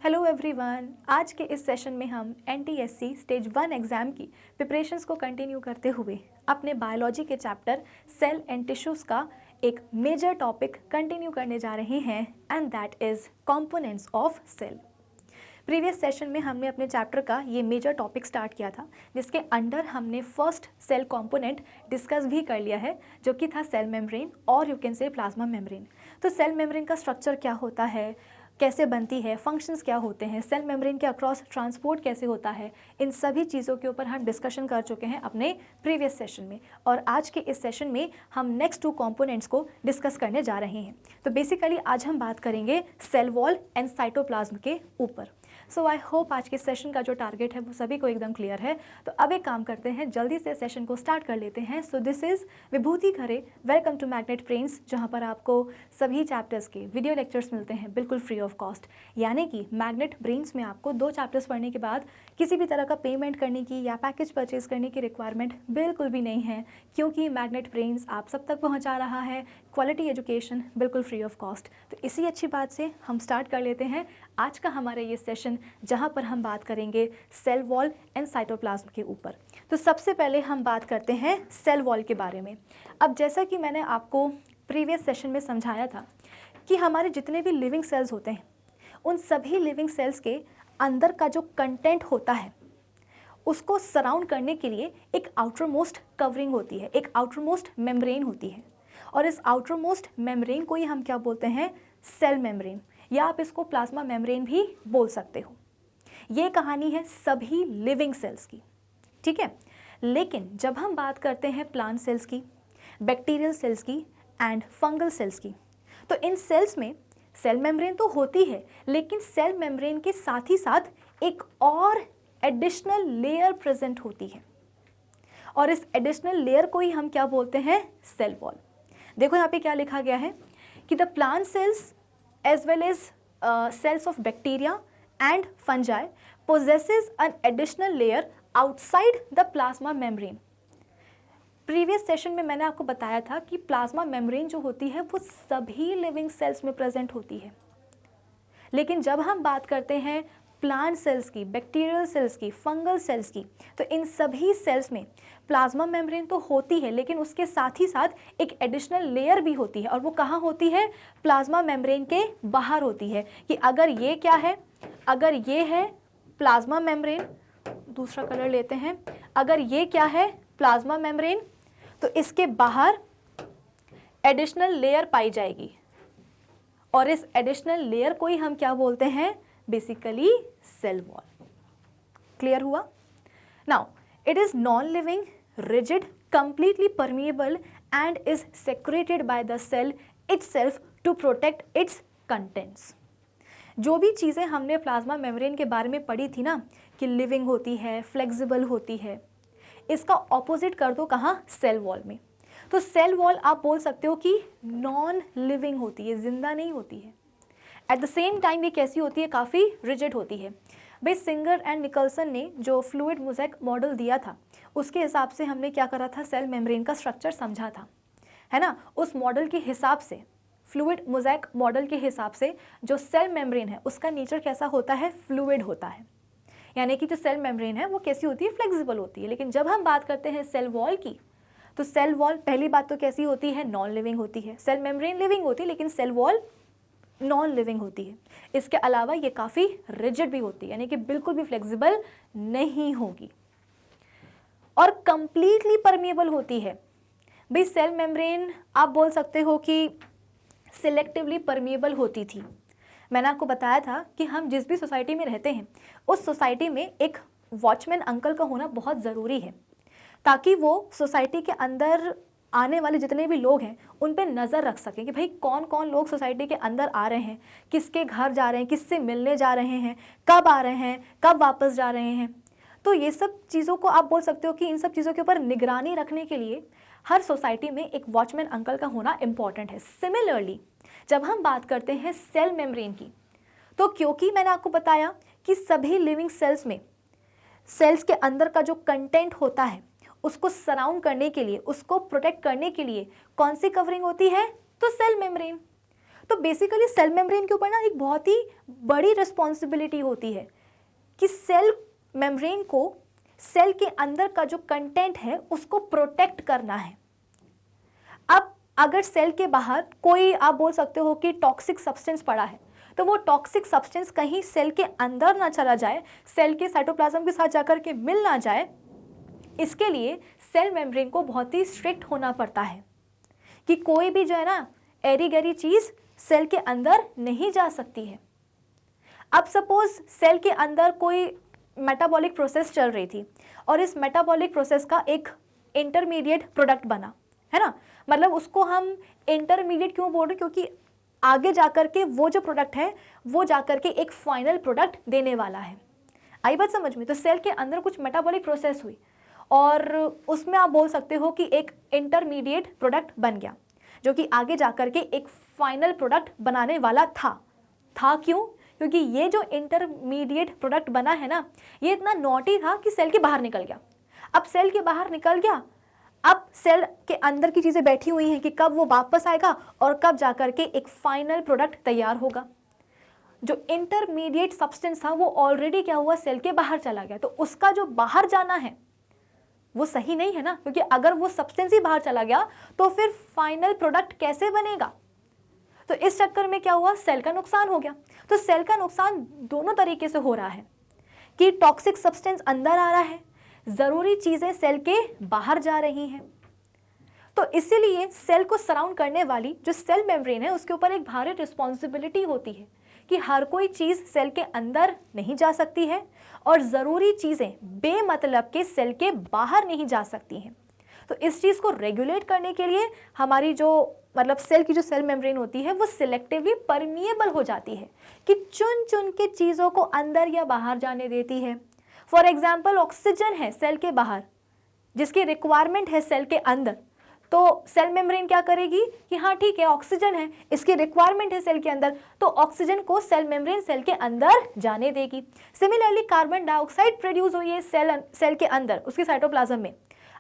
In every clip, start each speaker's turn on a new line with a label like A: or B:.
A: Hello everyone. आज के इस सेशन में हम एनटीएससी स्टेज 1 एग्ज़ाम की प्रिपरेशंस को कंटिन्यू करते हुए अपने बायोलॉजी के चैप्टर सेल एंड टिश्यूज़ का एक मेजर टॉपिक कंटिन्यू करने जा रहे हैं and that is components of cell. Previous session में हमने अपने चैप्टर का ये मेजर टॉपिक स्टार्ट किया था, जिसके अंडर हमने फर्स्ट सेल कंपोनेंट डिस्कस भी कर लिया है, जो कि था सेल मेम्ब्रेन और you can say plasma membrane. तो सेल मेम्ब्रेन का स्ट्रक्चर क्या होता है, कैसे बनती है, फंक्शंस क्या होते हैं, सेल मेम्ब्रेन के अक्रॉस ट्रांसपोर्ट कैसे होता है, इन सभी चीज़ों के ऊपर हम डिस्कशन कर चुके हैं अपने प्रीवियस सेशन में। और आज के इस सेशन में हम नेक्स्ट 2 कंपोनेंट्स को डिस्कस करने जा रहे हैं। तो बेसिकली आज हम बात करेंगे सेल वॉल एंड साइटोप्लाज्म के ऊपर। सो आई होप आज के सेशन का जो टारगेट है वो सभी को एकदम क्लियर है। तो अब एक काम करते हैं, जल्दी से सेशन को स्टार्ट कर लेते हैं। So this is Vibhuti Khare, welcome to Magnet Brains, जहाँ पर आपको सभी चैप्टर्स के वीडियो लेक्चर्स मिलते हैं बिल्कुल फ्री ऑफ कॉस्ट। यानी कि मैग्नेट ब्रेन्स में आपको 2 चैप्टर्स पढ़ने के बाद किसी भी तरह का पेमेंट करने की या पैकेज परचेज करने की रिक्वायरमेंट बिल्कुल भी नहीं है, क्योंकि मैग्नेट ब्रेन्स आप सब तक पहुँचा रहा है क्वालिटी एजुकेशन बिल्कुल फ्री ऑफ कॉस्ट। तो इसी अच्छी बात से हम स्टार्ट कर लेते हैं आज का हमारा ये सेशन, जहाँ पर हम बात करेंगे सेल वॉल एंड साइटोप्लाज्म के ऊपर। तो सबसे पहले हम बात करते हैं सेल वॉल के बारे में। अब जैसा कि मैंने आपको प्रीवियस सेशन में समझाया था कि हमारे जितने भी लिविंग सेल्स होते हैं, उन सभी लिविंग सेल्स के अंदर का जो कंटेंट होता है उसको सराउंड करने के लिए एक आउटर मोस्ट कवरिंग होती है, एक आउटर मोस्ट मेम्ब्रेन होती है। और इस आउटर मोस्ट मेम्ब्रेन को ही हम क्या बोलते हैं, सेल मेम्ब्रेन, या आप इसको प्लाज्मा मेम्ब्रेन भी बोल सकते हो। ये कहानी है सभी लिविंग सेल्स की, ठीक है। लेकिन जब हम बात करते हैं प्लांट सेल्स की, बैक्टीरियल सेल्स की एंड फंगल सेल्स की, तो इन सेल्स में सेल मेम्ब्रेन तो होती है, लेकिन सेल मेम्ब्रेन के साथ ही साथ एक और एडिशनल लेयर प्रेजेंट होती है, और इस एडिशनल लेयर को ही हम क्या बोलते हैं, सेल वॉल। देखो यहाँ पे क्या लिखा गया है कि the plant cells as well as cells of bacteria and fungi possesses an additional layer outside the plasma membrane। Previous session में मैंने आपको बताया था कि प्लाज्मा मेम्ब्रेन जो होती है वो सभी लिविंग सेल्स में प्रेजेंट होती है, लेकिन जब हम बात करते हैं प्लांट सेल्स की, बैक्टीरियल सेल्स की, फंगल सेल्स की, तो इन सभी सेल्स में प्लाज्मा मेम्ब्रेन तो होती है, लेकिन उसके साथ ही साथ एक एडिशनल लेयर भी होती है। और वो कहाँ होती है, प्लाज्मा मेम्ब्रेन के बाहर होती है। कि अगर ये क्या है, अगर ये है प्लाज्मा मेम्ब्रेन, दूसरा कलर लेते हैं, अगर ये क्या है प्लाज्मा मेम्ब्रेन, तो इसके बाहर एडिशनल लेयर पाई जाएगी, और इस एडिशनल लेयर को ही हम क्या बोलते हैं, बेसिकली सेल वॉल। क्लियर हुआ? Now it is non living, rigid, completely permeable and is secreted by the cell itself to protect its contents। जो भी चीज़ें हमने प्लाज्मा मेम्ब्रेन के बारे में पढ़ी थी ना, कि लिविंग होती है, फ्लेक्सिबल होती है, इसका ऑपोजिट कर दो कहाँ, सेल वॉल में। तो सेल वॉल आप बोल सकते हो कि नॉन लिविंग होती है, जिंदा नहीं होती है। एट द सेम टाइम ये कैसी होती है, काफ़ी रिजिड होती है। भाई सिंगर एंड निकल्सन ने जो फ्लूइड मोज़ेक मॉडल दिया था, उसके हिसाब से हमने क्या करा था, सेल मेम्ब्रेन का स्ट्रक्चर समझा था, है ना। उस मॉडल के हिसाब से, फ्लूइड मोज़ेक मॉडल के हिसाब से जो सेल मेम्ब्रेन है उसका नेचर कैसा होता है, फ्लूइड होता है। यानी कि जो सेल मेम्ब्रेन है वो कैसी होती है, फ्लेक्सिबल होती है। लेकिन जब हम बात करते हैं सेल वॉल की, तो सेल वॉल पहली बात तो कैसी होती है, नॉन लिविंग होती है। सेल मेम्ब्रेन लिविंग होती है, लेकिन सेल वॉल नॉन लिविंग होती है। इसके अलावा ये काफ़ी रिजिड भी होती है, यानी कि बिल्कुल भी फ्लेक्सिबल नहीं होगी, और कंप्लीटली परमिएबल होती है। भाई सेल मेम्ब्रेन आप बोल सकते हो कि सिलेक्टिवली परमिएबल होती थी। मैंने आपको बताया था कि हम जिस भी सोसाइटी में रहते हैं, उस सोसाइटी में एक वॉचमैन अंकल का होना बहुत ज़रूरी है, ताकि वो सोसाइटी के अंदर आने वाले जितने भी लोग हैं उन पे नज़र रख सकें कि भाई कौन कौन लोग सोसाइटी के अंदर आ रहे हैं, किसके घर जा रहे हैं, किससे मिलने जा रहे हैं, कब आ रहे हैं, कब वापस जा रहे हैं। तो ये सब चीज़ों को आप बोल सकते हो कि इन सब चीज़ों के ऊपर निगरानी रखने के लिए हर सोसाइटी में एक वॉचमैन अंकल का होना इम्पॉर्टेंट है। सिमिलरली जब हम बात करते हैं सेल मेम्ब्रेन की, तो क्योंकि मैंने आपको बताया कि सभी लिविंग सेल्स में सेल्स के अंदर का जो कंटेंट होता है उसको सराउंड करने के लिए, उसको प्रोटेक्ट करने के लिए कौन सी कवरिंग होती है, तो सेल मेम्ब्रेन। तो बेसिकली सेल मेम्ब्रेन के ऊपर ना एक बहुत ही बड़ी रिस्पॉन्सिबिलिटी होती है कि सेल मेम्ब्रेन को सेल के अंदर का जो कंटेंट है उसको प्रोटेक्ट करना है। अब अगर सेल के बाहर कोई आप बोल सकते हो कि टॉक्सिक सब्सटेंस पड़ा है, तो वो टॉक्सिक सब्सटेंस कहीं सेल के अंदर ना चला जाए, सेल के साइटोप्लाज्म के साथ जाकर के मिल ना जाए, इसके लिए सेल मेम्ब्रेन को बहुत ही स्ट्रिक्ट होना पड़ता है कि कोई भी जो है ना एरी गैरी चीज़ सेल के अंदर नहीं जा सकती है। अब सपोज सेल के अंदर कोई मेटाबॉलिक प्रोसेस चल रही थी और इस मेटाबॉलिक प्रोसेस का एक इंटरमीडिएट प्रोडक्ट बना, है ना, मतलब उसको हम इंटरमीडिएट क्यों बोल रहे हैं, क्योंकि आगे जाकर के वो जो प्रोडक्ट है वो जाकर के एक फाइनल प्रोडक्ट देने वाला है। आई बात समझ में? तो सेल के अंदर कुछ मेटाबॉलिक प्रोसेस हुई और उसमें आप बोल सकते हो कि एक इंटरमीडिएट प्रोडक्ट बन गया जो कि आगे जाकर के एक फाइनल प्रोडक्ट बनाने वाला था क्यों? क्योंकि ये जो इंटरमीडिएट प्रोडक्ट बना है ना, ये इतना नॉटी था कि सेल के बाहर निकल गया। अब सेल के बाहर निकल गया, अब सेल के अंदर की चीज़ें बैठी हुई हैं कि कब वो वापस आएगा और कब जाकर के एक फाइनल प्रोडक्ट तैयार होगा। जो इंटरमीडिएट सब्सटेंस था वो ऑलरेडी क्या हुआ, सेल के बाहर चला गया, तो उसका जो बाहर जाना है वो सही नहीं है ना, क्योंकि अगर वो सब्सटेंस ही बाहर चला गया तो फिर फाइनल प्रोडक्ट कैसे बनेगा। तो इस चक्कर में क्या हुआ, सेल का नुकसान हो गया। तो सेल का नुकसान दोनों तरीके से हो रहा है कि टॉक्सिक सब्सटेंस अंदर आ रहा है, ज़रूरी चीज़ें सेल के बाहर जा रही हैं। तो इसीलिए सेल को सराउंड करने वाली जो सेल मेम्ब्रेन है उसके ऊपर एक भारी रिस्पॉन्सिबिलिटी होती है कि हर कोई चीज़ सेल के अंदर नहीं जा सकती है और ज़रूरी चीज़ें बेमतलब के सेल के बाहर नहीं जा सकती हैं। तो इस चीज़ को रेगुलेट करने के लिए हमारी जो मतलब सेल की जो सेल मेम्ब्रेन होती है वो सिलेक्टिवली परमिएबल हो जाती है कि चुन चुन के चीज़ों को अंदर या बाहर जाने देती है। फॉर एग्जाम्पल ऑक्सीजन है सेल के बाहर जिसकी रिक्वायरमेंट है सेल के अंदर, तो सेल मेम्ब्रेन क्या करेगी कि हाँ ठीक है ऑक्सीजन है, इसकी रिक्वायरमेंट है सेल के अंदर, तो ऑक्सीजन को सेल मेम्ब्रेन सेल के अंदर जाने देगी। सिमिलरली कार्बन डाइऑक्साइड प्रोड्यूस हुई है सेल के अंदर उसकी साइटोप्लाज्म में।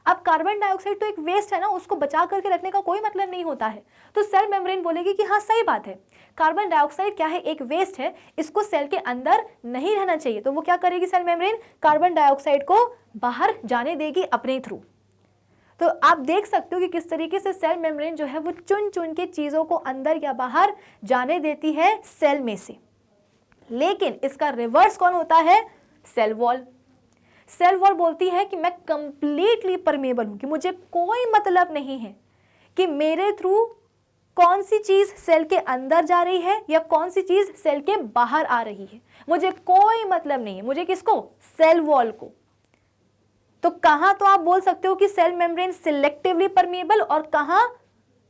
A: अब कार्बन डाइऑक्साइड तो एक वेस्ट है ना, उसको बचा करके रखने का कोई मतलब नहीं होता है, तो सेल मेम्ब्रेन बोलेगी कि हाँ सही बात है, कार्बन डाइऑक्साइड क्या है, एक वेस्ट है, इसको सेल के अंदर नहीं रहना चाहिए। तो वो क्या करेगी सेल मेम्ब्रेन, कार्बन डाइऑक्साइड को बाहर जाने देगी अपने थ्रू। तो आप देख सकते हो कि किस तरीके से सेल मेम्ब्रेन जो है वो चुन चुन के चीज़ों को अंदर या बाहर जाने देती है सेल में से। लेकिन इसका रिवर्स कौन होता है, सेल वॉल। सेल वॉल बोलती है कि मैं कंप्लीटली परमेबल हूं, कि मुझे कोई मतलब नहीं है कि मेरे थ्रू कौन सी चीज़ सेल के अंदर जा रही है या कौन सी चीज़ सेल के बाहर आ रही है, मुझे कोई मतलब नहीं है। मुझे किसको, सेल वॉल को। तो कहाँ तो आप बोल सकते हो कि सेल मेम्ब्रेन सिलेक्टिवली परमिएबल और कहाँ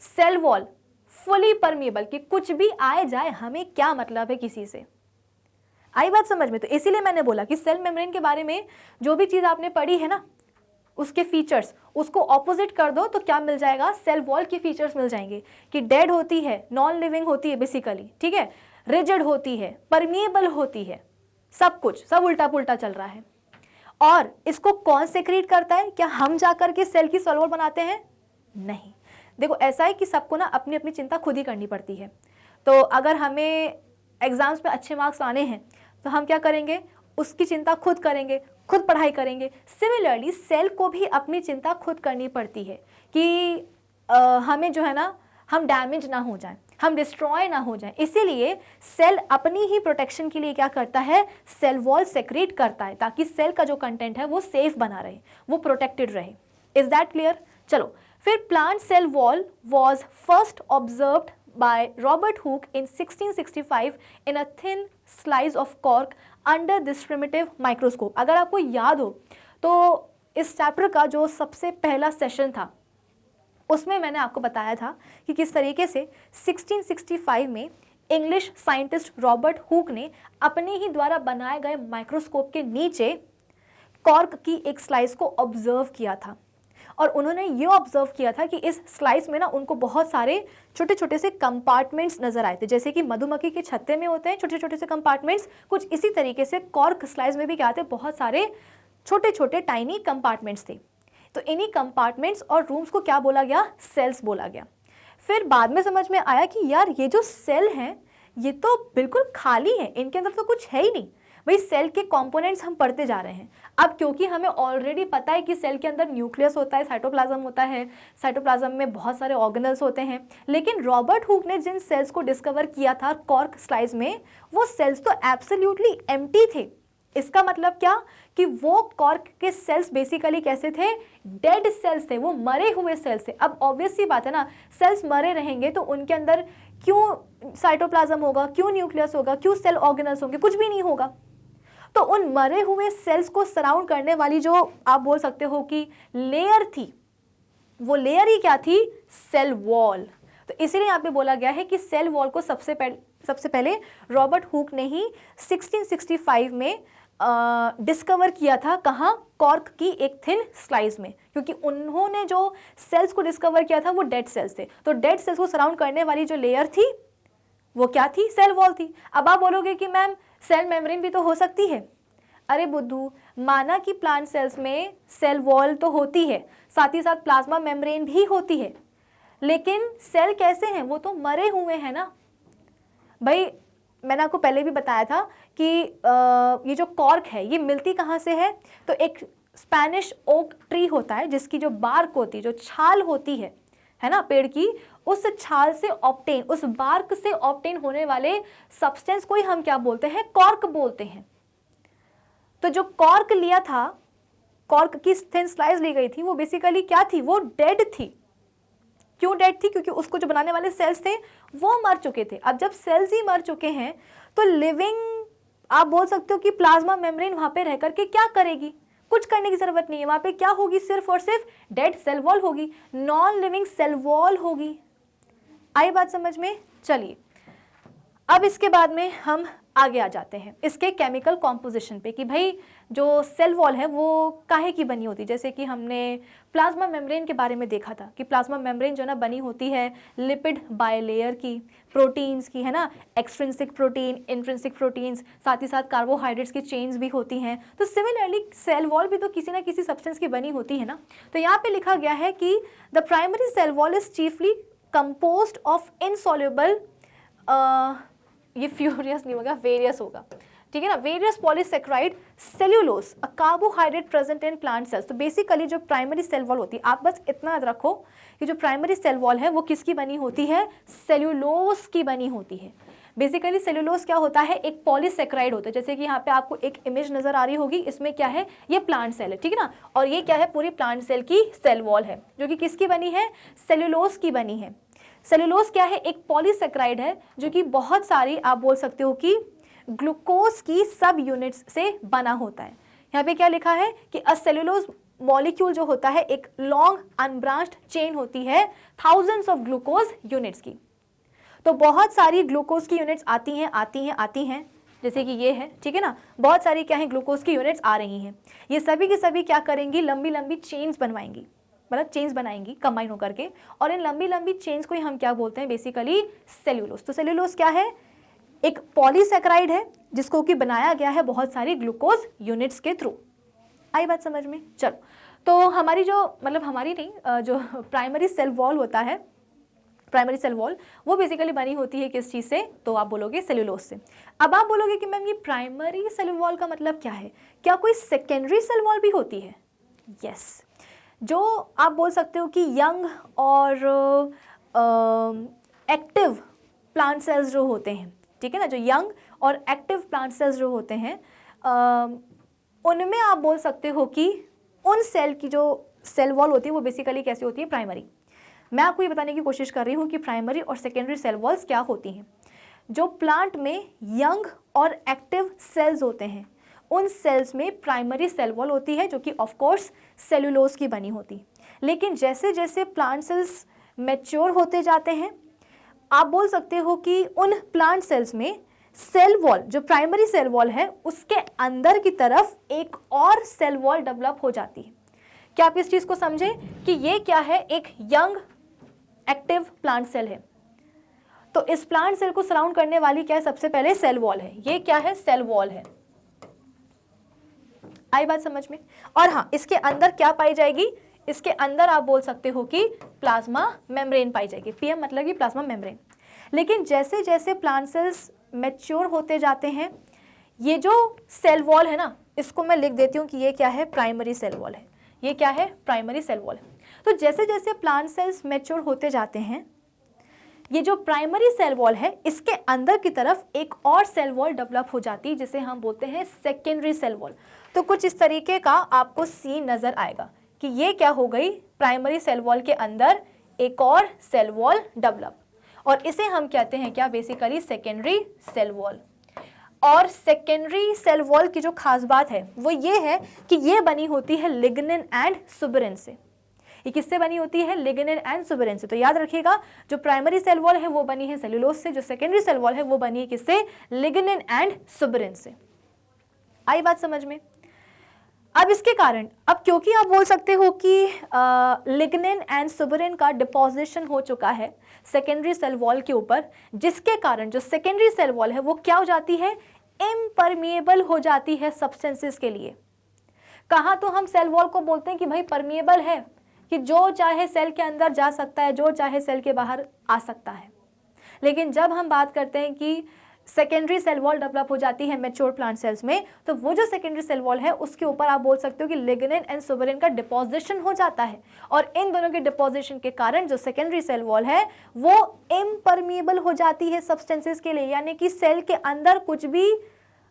A: सेल वॉल फुली परमिएबल, कि कुछ भी आए जाए हमें क्या मतलब है किसी से। आई बात समझ में? तो इसीलिए मैंने बोला कि सेल मेम्ब्रेन के बारे में जो भी चीज़ आपने पढ़ी है ना, उसके फीचर्स उसको ऑपोजिट कर दो तो क्या मिल जाएगा, सेल वॉल के फीचर्स मिल जाएंगे कि डेड होती है, नॉन लिविंग होती है बेसिकली, ठीक है, रिजिड होती है, परमिएबल होती है, सब कुछ सब उल्टा पुल्टा चल रहा है। और इसको कौन सेक्रेट करता है, क्या हम जाकर के सेल की सेल वॉल बनाते हैं? नहीं। देखो ऐसा है कि सबको ना अपनी अपनी चिंता खुद ही करनी पड़ती है। तो अगर हमें एग्जाम्स में अच्छे मार्क्स लाने हैं तो हम क्या करेंगे, उसकी चिंता खुद करेंगे, खुद पढ़ाई करेंगे। सिमिलरली सेल को भी अपनी चिंता खुद करनी पड़ती है कि हमें जो है ना, हम डैमेज ना हो जाएं, हम डिस्ट्रॉय ना हो जाएं। इसीलिए सेल अपनी ही प्रोटेक्शन के लिए क्या करता है, सेल वॉल सेक्रेट करता है ताकि सेल का जो कंटेंट है वो सेफ बना रहे, वो प्रोटेक्टेड रहे। Is that clear? चलो फिर plant cell wall was first observed by Robert Hooke in 1665 in a thin slice of cork under this primitive microscope। अगर आपको याद हो तो इस चैप्टर का जो सबसे पहला सेशन था उसमें मैंने आपको बताया था कि किस तरीके से 1665 में इंग्लिश साइंटिस्ट रॉबर्ट हुक ने अपने ही द्वारा बनाए गए माइक्रोस्कोप के नीचे कॉर्क की एक स्लाइस को ऑब्जर्व किया था। और उन्होंने ये ऑब्जर्व किया था कि इस स्लाइस में ना उनको बहुत सारे छोटे छोटे से कंपार्टमेंट्स नजर आए थे, जैसे कि मधुमक्खी के छत्ते में होते हैं छोटे छोटे से कंपार्टमेंट्स, कुछ इसी तरीके से कॉर्क स्लाइस में भी क्या थे, बहुत सारे छोटे छोटे टाइनी कंपार्टमेंट्स थे। तो इन्हीं कंपार्टमेंट्स और रूम्स को क्या बोला गया, सेल्स बोला गया। फिर बाद में समझ में आया कि यार ये जो सेल हैं ये तो बिल्कुल खाली है, इनके अंदर तो कुछ है ही नहीं। भाई सेल के कंपोनेंट्स हम पढ़ते जा रहे हैं। अब क्योंकि हमें ऑलरेडी पता है कि सेल के अंदर न्यूक्लियस होता है, साइटोप्लाज्म होता है, साइटोप्लाज्म में बहुत सारे ऑर्गेनल्स होते हैं, लेकिन रॉबर्ट हुक ने जिन सेल्स को डिस्कवर किया था कॉर्क स्लाइड्स में, वो सेल्स तो एब्सोल्युटली एम्प्टी थे। इसका मतलब क्या कि वो कॉर्क के सेल्स बेसिकली कैसे थे, डेड सेल्स थे, वो मरे हुए सेल्स थे। अब ऑब्वियस सी बात है ना, सेल्स मरे रहेंगे तो उनके अंदर क्यों साइटोप्लाज्म होगा, क्यों न्यूक्लियस होगा, क्यों सेल ऑर्गेनल्स होंगे, कुछ भी नहीं होगा। तो उन मरे हुए सेल्स को सराउंड करने वाली जो आप बोल सकते हो कि लेयर थी, वो लेयर ही क्या थी, सेल वॉल। तो इसीलिए यहाँ पे बोला गया है कि सेल वॉल को सबसे पहले रॉबर्ट हुक ने ही 1665 में डिस्कवर किया था। कहाँ, कॉर्क की एक थिन स्लाइस में, क्योंकि उन्होंने जो सेल्स को डिस्कवर किया था वो डेड सेल्स थे। तो डेड सेल्स को सराउंड करने वाली जो लेयर थी वो क्या थी, सेल वॉल थी। अब आप बोलोगे कि मैम सेल मेम्ब्रेन भी तो हो सकती है। अरे बुद्धू, माना कि प्लांट सेल्स में सेल वॉल तो होती है, साथ ही साथ प्लाज्मा मेम्ब्रेन भी होती है, लेकिन सेल कैसे हैं, वो तो मरे हुए हैं ना। भाई मैंने आपको पहले भी बताया था कि ये जो कॉर्क है ये मिलती कहाँ से है, तो एक स्पेनिश ओक ट्री होता है जिसकी जो बार्क होती है, जो छाल होती है ना पेड़ की, उस छाल से ऑब्टेन, उस बार्क से ऑब्टेन होने वाले सब्सटेंस को ही हम क्या बोलते हैं, कॉर्क बोलते हैं। तो जो कॉर्क लिया था, कॉर्क की थिन स्लाइस ली गई थी, वो बेसिकली क्या थी, वो डेड थी। क्यों डेड थी, क्योंकि उसको जो बनाने वाले सेल्स थे वो मर चुके थे। अब जब सेल्स ही मर चुके हैं तो लिविंग आप बोल सकते हो कि प्लाज्मा मेम्ब्रेन वहां पे रह करके क्या करेगी, कुछ करने की जरूरत नहीं है। वहां पे क्या होगी, सिर्फ और सिर्फ डेड सेल वॉल होगी, नॉन लिविंग सेल वॉल होगी। आई बात समझ में? चलिए अब इसके बाद में हम आगे आ जाते हैं इसके केमिकल कॉम्पोजिशन पे कि भाई जो सेल वॉल है वो काहे की बनी होती है। जैसे कि हमने प्लाज्मा मेम्ब्रेन के बारे में देखा था कि प्लाज्मा मेम्ब्रेन जो ना बनी होती है लिपिड बायलेयर की, प्रोटीन्स की, है ना, एक्सट्रिंसिक प्रोटीन, इंट्रिंसिक प्रोटीन्स, साथ ही साथ कार्बोहाइड्रेट्स की चेन्स भी होती हैं। तो सिमिलरली सेल वॉल भी तो किसी ना किसी सब्सटेंस की बनी होती है ना। तो यहाँ पे लिखा गया है कि the primary cell wall is chiefly composed of insoluble, ये फ्यूरियस नहीं होगा, वेरियस होगा, ठीक है ना, various polysaccharide cellulose, a carbohydrate present in plant cells. तो बेसिकली जो प्राइमरी सेल वॉल होती है, आप बस इतना याद रखो कि जो प्राइमरी सेल वॉल है वो किसकी बनी होती है, सेल्यूलोज की बनी होती है। बेसिकली सेल्यूलोज क्या होता है, एक पॉलीसेक्राइड होता है। जैसे कि यहाँ पे आपको एक इमेज नजर आ रही होगी, इसमें क्या है, ये प्लांट सेल है, ठीक है ना, और ये क्या है, पूरी प्लांट सेल की सेल वॉल है जो कि किसकी बनी है, सेल्यूलोज की बनी है। सेल्यूलोज क्या है, एक पॉलीसेक्राइड है जो कि बहुत सारी आप बोल सकते हो कि ग्लूकोज की सब यूनिट्स से बना होता है। यहाँ पे क्या लिखा है कि अ सेल्यूलोज मॉलिक्यूल जो होता है एक लॉन्ग अनब्रांच्ड चेन होती है थाउजेंड्स ऑफ ग्लूकोज यूनिट्स की। तो बहुत सारी ग्लूकोज की यूनिट्स आती हैं, जैसे कि ये है, ठीक है ना, बहुत सारी क्या है ग्लूकोज की यूनिट्स आ रही हैं। ये सभी के सभी क्या करेंगी, लंबी लंबी चेन्स बनवाएंगी, मतलब चेन्स बनाएंगी कंबाइन होकर के, और इन लंबी लंबी चेन्स को ही हम क्या बोलते हैं, बेसिकली सेल्यूलोज। तो सेल्यूलोज क्या है, एक पॉलीसेक्राइड है जिसको कि बनाया गया है बहुत सारी ग्लूकोज यूनिट्स के थ्रू। आई बात समझ में? चलो, तो हमारी जो मतलब हमारी नहीं, जो प्राइमरी सेल वॉल होता है, प्राइमरी सेल वॉल वो बेसिकली बनी होती है किस चीज़ से, तो आप बोलोगे सेल्यूलोज से। अब आप बोलोगे कि मैम ये प्राइमरी सेल वॉल का मतलब क्या है, क्या कोई सेकेंडरी सेल वॉल भी होती है? यस, जो आप बोल सकते हो कि यंग और एक्टिव प्लांट सेल्स जो होते हैं, ठीक है ना, जो यंग और एक्टिव प्लांट सेल्स जो होते हैं उनमें आप बोल सकते हो कि उन सेल की जो सेल वॉल होती है वो बेसिकली कैसी होती है, प्राइमरी। मैं आपको ये बताने की कोशिश कर रही हूँ कि प्राइमरी और सेकेंडरी सेल वॉल्स क्या होती हैं। जो प्लांट में यंग और एक्टिव सेल्स होते हैं उन सेल्स में प्राइमरी सेल वॉल होती है जो कि ऑफ कोर्स सेल्यूलोज की बनी होती। लेकिन जैसे जैसे प्लांट सेल्स मैच्योर होते जाते हैं, आप बोल सकते हो कि उन प्लांट सेल्स में सेल वॉल, जो प्राइमरी सेल वॉल है, उसके अंदर की तरफ एक और सेल वॉल डेवलप हो जाती है। क्या आप इस चीज को समझे कि ये क्या है, एक यंग एक्टिव प्लांट सेल है, तो इस प्लांट सेल को सराउंड करने वाली क्या है, सबसे पहले सेल वॉल है। ये क्या है, सेल वॉल है। आई बात समझ में? और हाँ, इसके अंदर क्या पाई जाएगी, इसके अंदर आप बोल सकते हो कि प्लाज्मा मेम्ब्रेन पाई जाएगी। पीएम मतलब कि प्लाज्मा मेम्ब्रेन। लेकिन जैसे जैसे प्लांट सेल्स मैच्योर होते जाते हैं, ये जो सेल वॉल है ना, इसको मैं लिख देती हूँ कि ये क्या है, प्राइमरी सेल वॉल है। ये क्या है, प्राइमरी सेल वॉल है। तो जैसे जैसे प्लांट सेल्स मैच्योर होते जाते हैं, ये जो प्राइमरी सेल वॉल है, इसके अंदर की तरफ एक और सेल वॉल डेवलप हो जाती है जिसे हम बोलते हैं सेकेंडरी सेल वॉल। तो कुछ इस तरीके का आपको सीन नजर आएगा कि ये क्या हो गई, प्राइमरी सेल वॉल के अंदर एक और सेल वॉल डेवलप, और इसे हम कहते हैं क्या, बेसिकली सेकेंडरी सेल वॉल। और सेकेंडरी सेल वॉल की जो खास बात है वो ये है कि ये बनी होती है लिग्निन एंड सुबेरिन से। ये किससे बनी होती है, लिग्निन एंड सुबेरिन से। तो याद रखिएगा, जो प्राइमरी सेल वॉल है वो बनी है सेल्यूलोज से, जो सेकेंडरी सेल वॉल है वो बनी है किससे, लिग्निन एंड सुबेरिन से। आई बात समझ में? अब इसके कारण, अब क्योंकि आप बोल सकते हो कि लिग्निन एंड सुबेरिन का डिपोजिशन हो चुका है सेकेंडरी सेल वॉल के ऊपर, जिसके कारण जो सेकेंडरी सेल वॉल है वो क्या हो जाती है, इम्परमिएबल हो जाती है सब्सटेंसेस के लिए। कहाँ तो हम सेल वॉल को बोलते हैं कि भाई परमिएबल है, कि जो चाहे सेल के अंदर जा सकता है, जो चाहे सेल के बाहर आ सकता है। लेकिन जब हम बात करते हैं कि सेकेंडरी सेल वॉल डेवलप हो जाती है मैच्योर प्लांट सेल्स में, तो वो जो सेकेंडरी सेल वॉल है उसके ऊपर आप बोल सकते हो कि लिग्निन एंड सुबेरिन का डिपोजिशन हो जाता है, और इन दोनों के डिपोजिशन के कारण जो सेकेंडरी सेल वॉल है वो इम्परमिएबल हो जाती है सब्सटेंसेस के लिए, यानी कि सेल के अंदर कुछ भी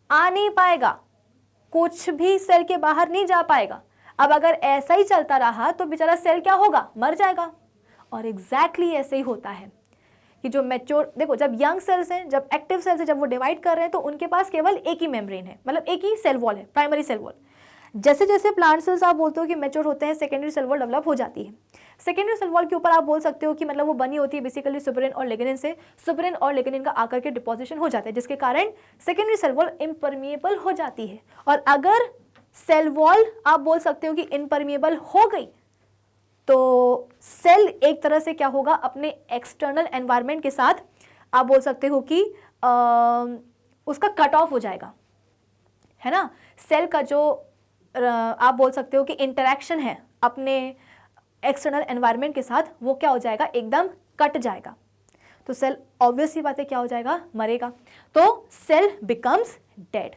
A: आ नहीं पाएगा, कुछ भी सेल के बाहर नहीं जा पाएगा। अब अगर ऐसा ही चलता रहा तो बेचारा सेल क्या होगा, मर जाएगा। और एग्जैक्टली ऐसे ही होता है कि जो मैच्योर, देखो जब यंग सेल्स हैं, जब एक्टिव सेल्स हैं, जब वो डिवाइड कर रहे हैं तो उनके पास केवल एक ही मेम्ब्रेन है, मतलब एक ही सेल वॉल है, प्राइमरी सेल वॉल। जैसे जैसे प्लांट सेल्स आप बोलते हो कि मैच्योर होते हैं, सेकेंडरी सेल वॉल डेवलप हो जाती है। सेकेंडरी सेल वॉल के ऊपर आप बोल सकते हो कि मतलब वो बनी होती है बेसिकली सुबेरिन और लिग्निन से। सुबेरिन और लिग्निन का आकर के डिपोजिशन हो जाता है, जिसके कारण सेकेंडरी सेल वॉल इम्परमिएबल हो जाती है। और अगर सेल वॉल आप बोल सकते हो कि इम्परमिएबल हो गई तो सेल एक तरह से क्या होगा, अपने एक्सटर्नल एनवायरनमेंट के साथ आप बोल सकते हो कि उसका कट ऑफ हो जाएगा, है ना। सेल का जो आप बोल सकते हो कि इंटरेक्शन है अपने एक्सटर्नल एनवायरनमेंट के साथ, वो क्या हो जाएगा, एकदम कट जाएगा। तो सेल ऑब्वियसली बात है क्या हो जाएगा, मरेगा। तो सेल बिकम्स डेड,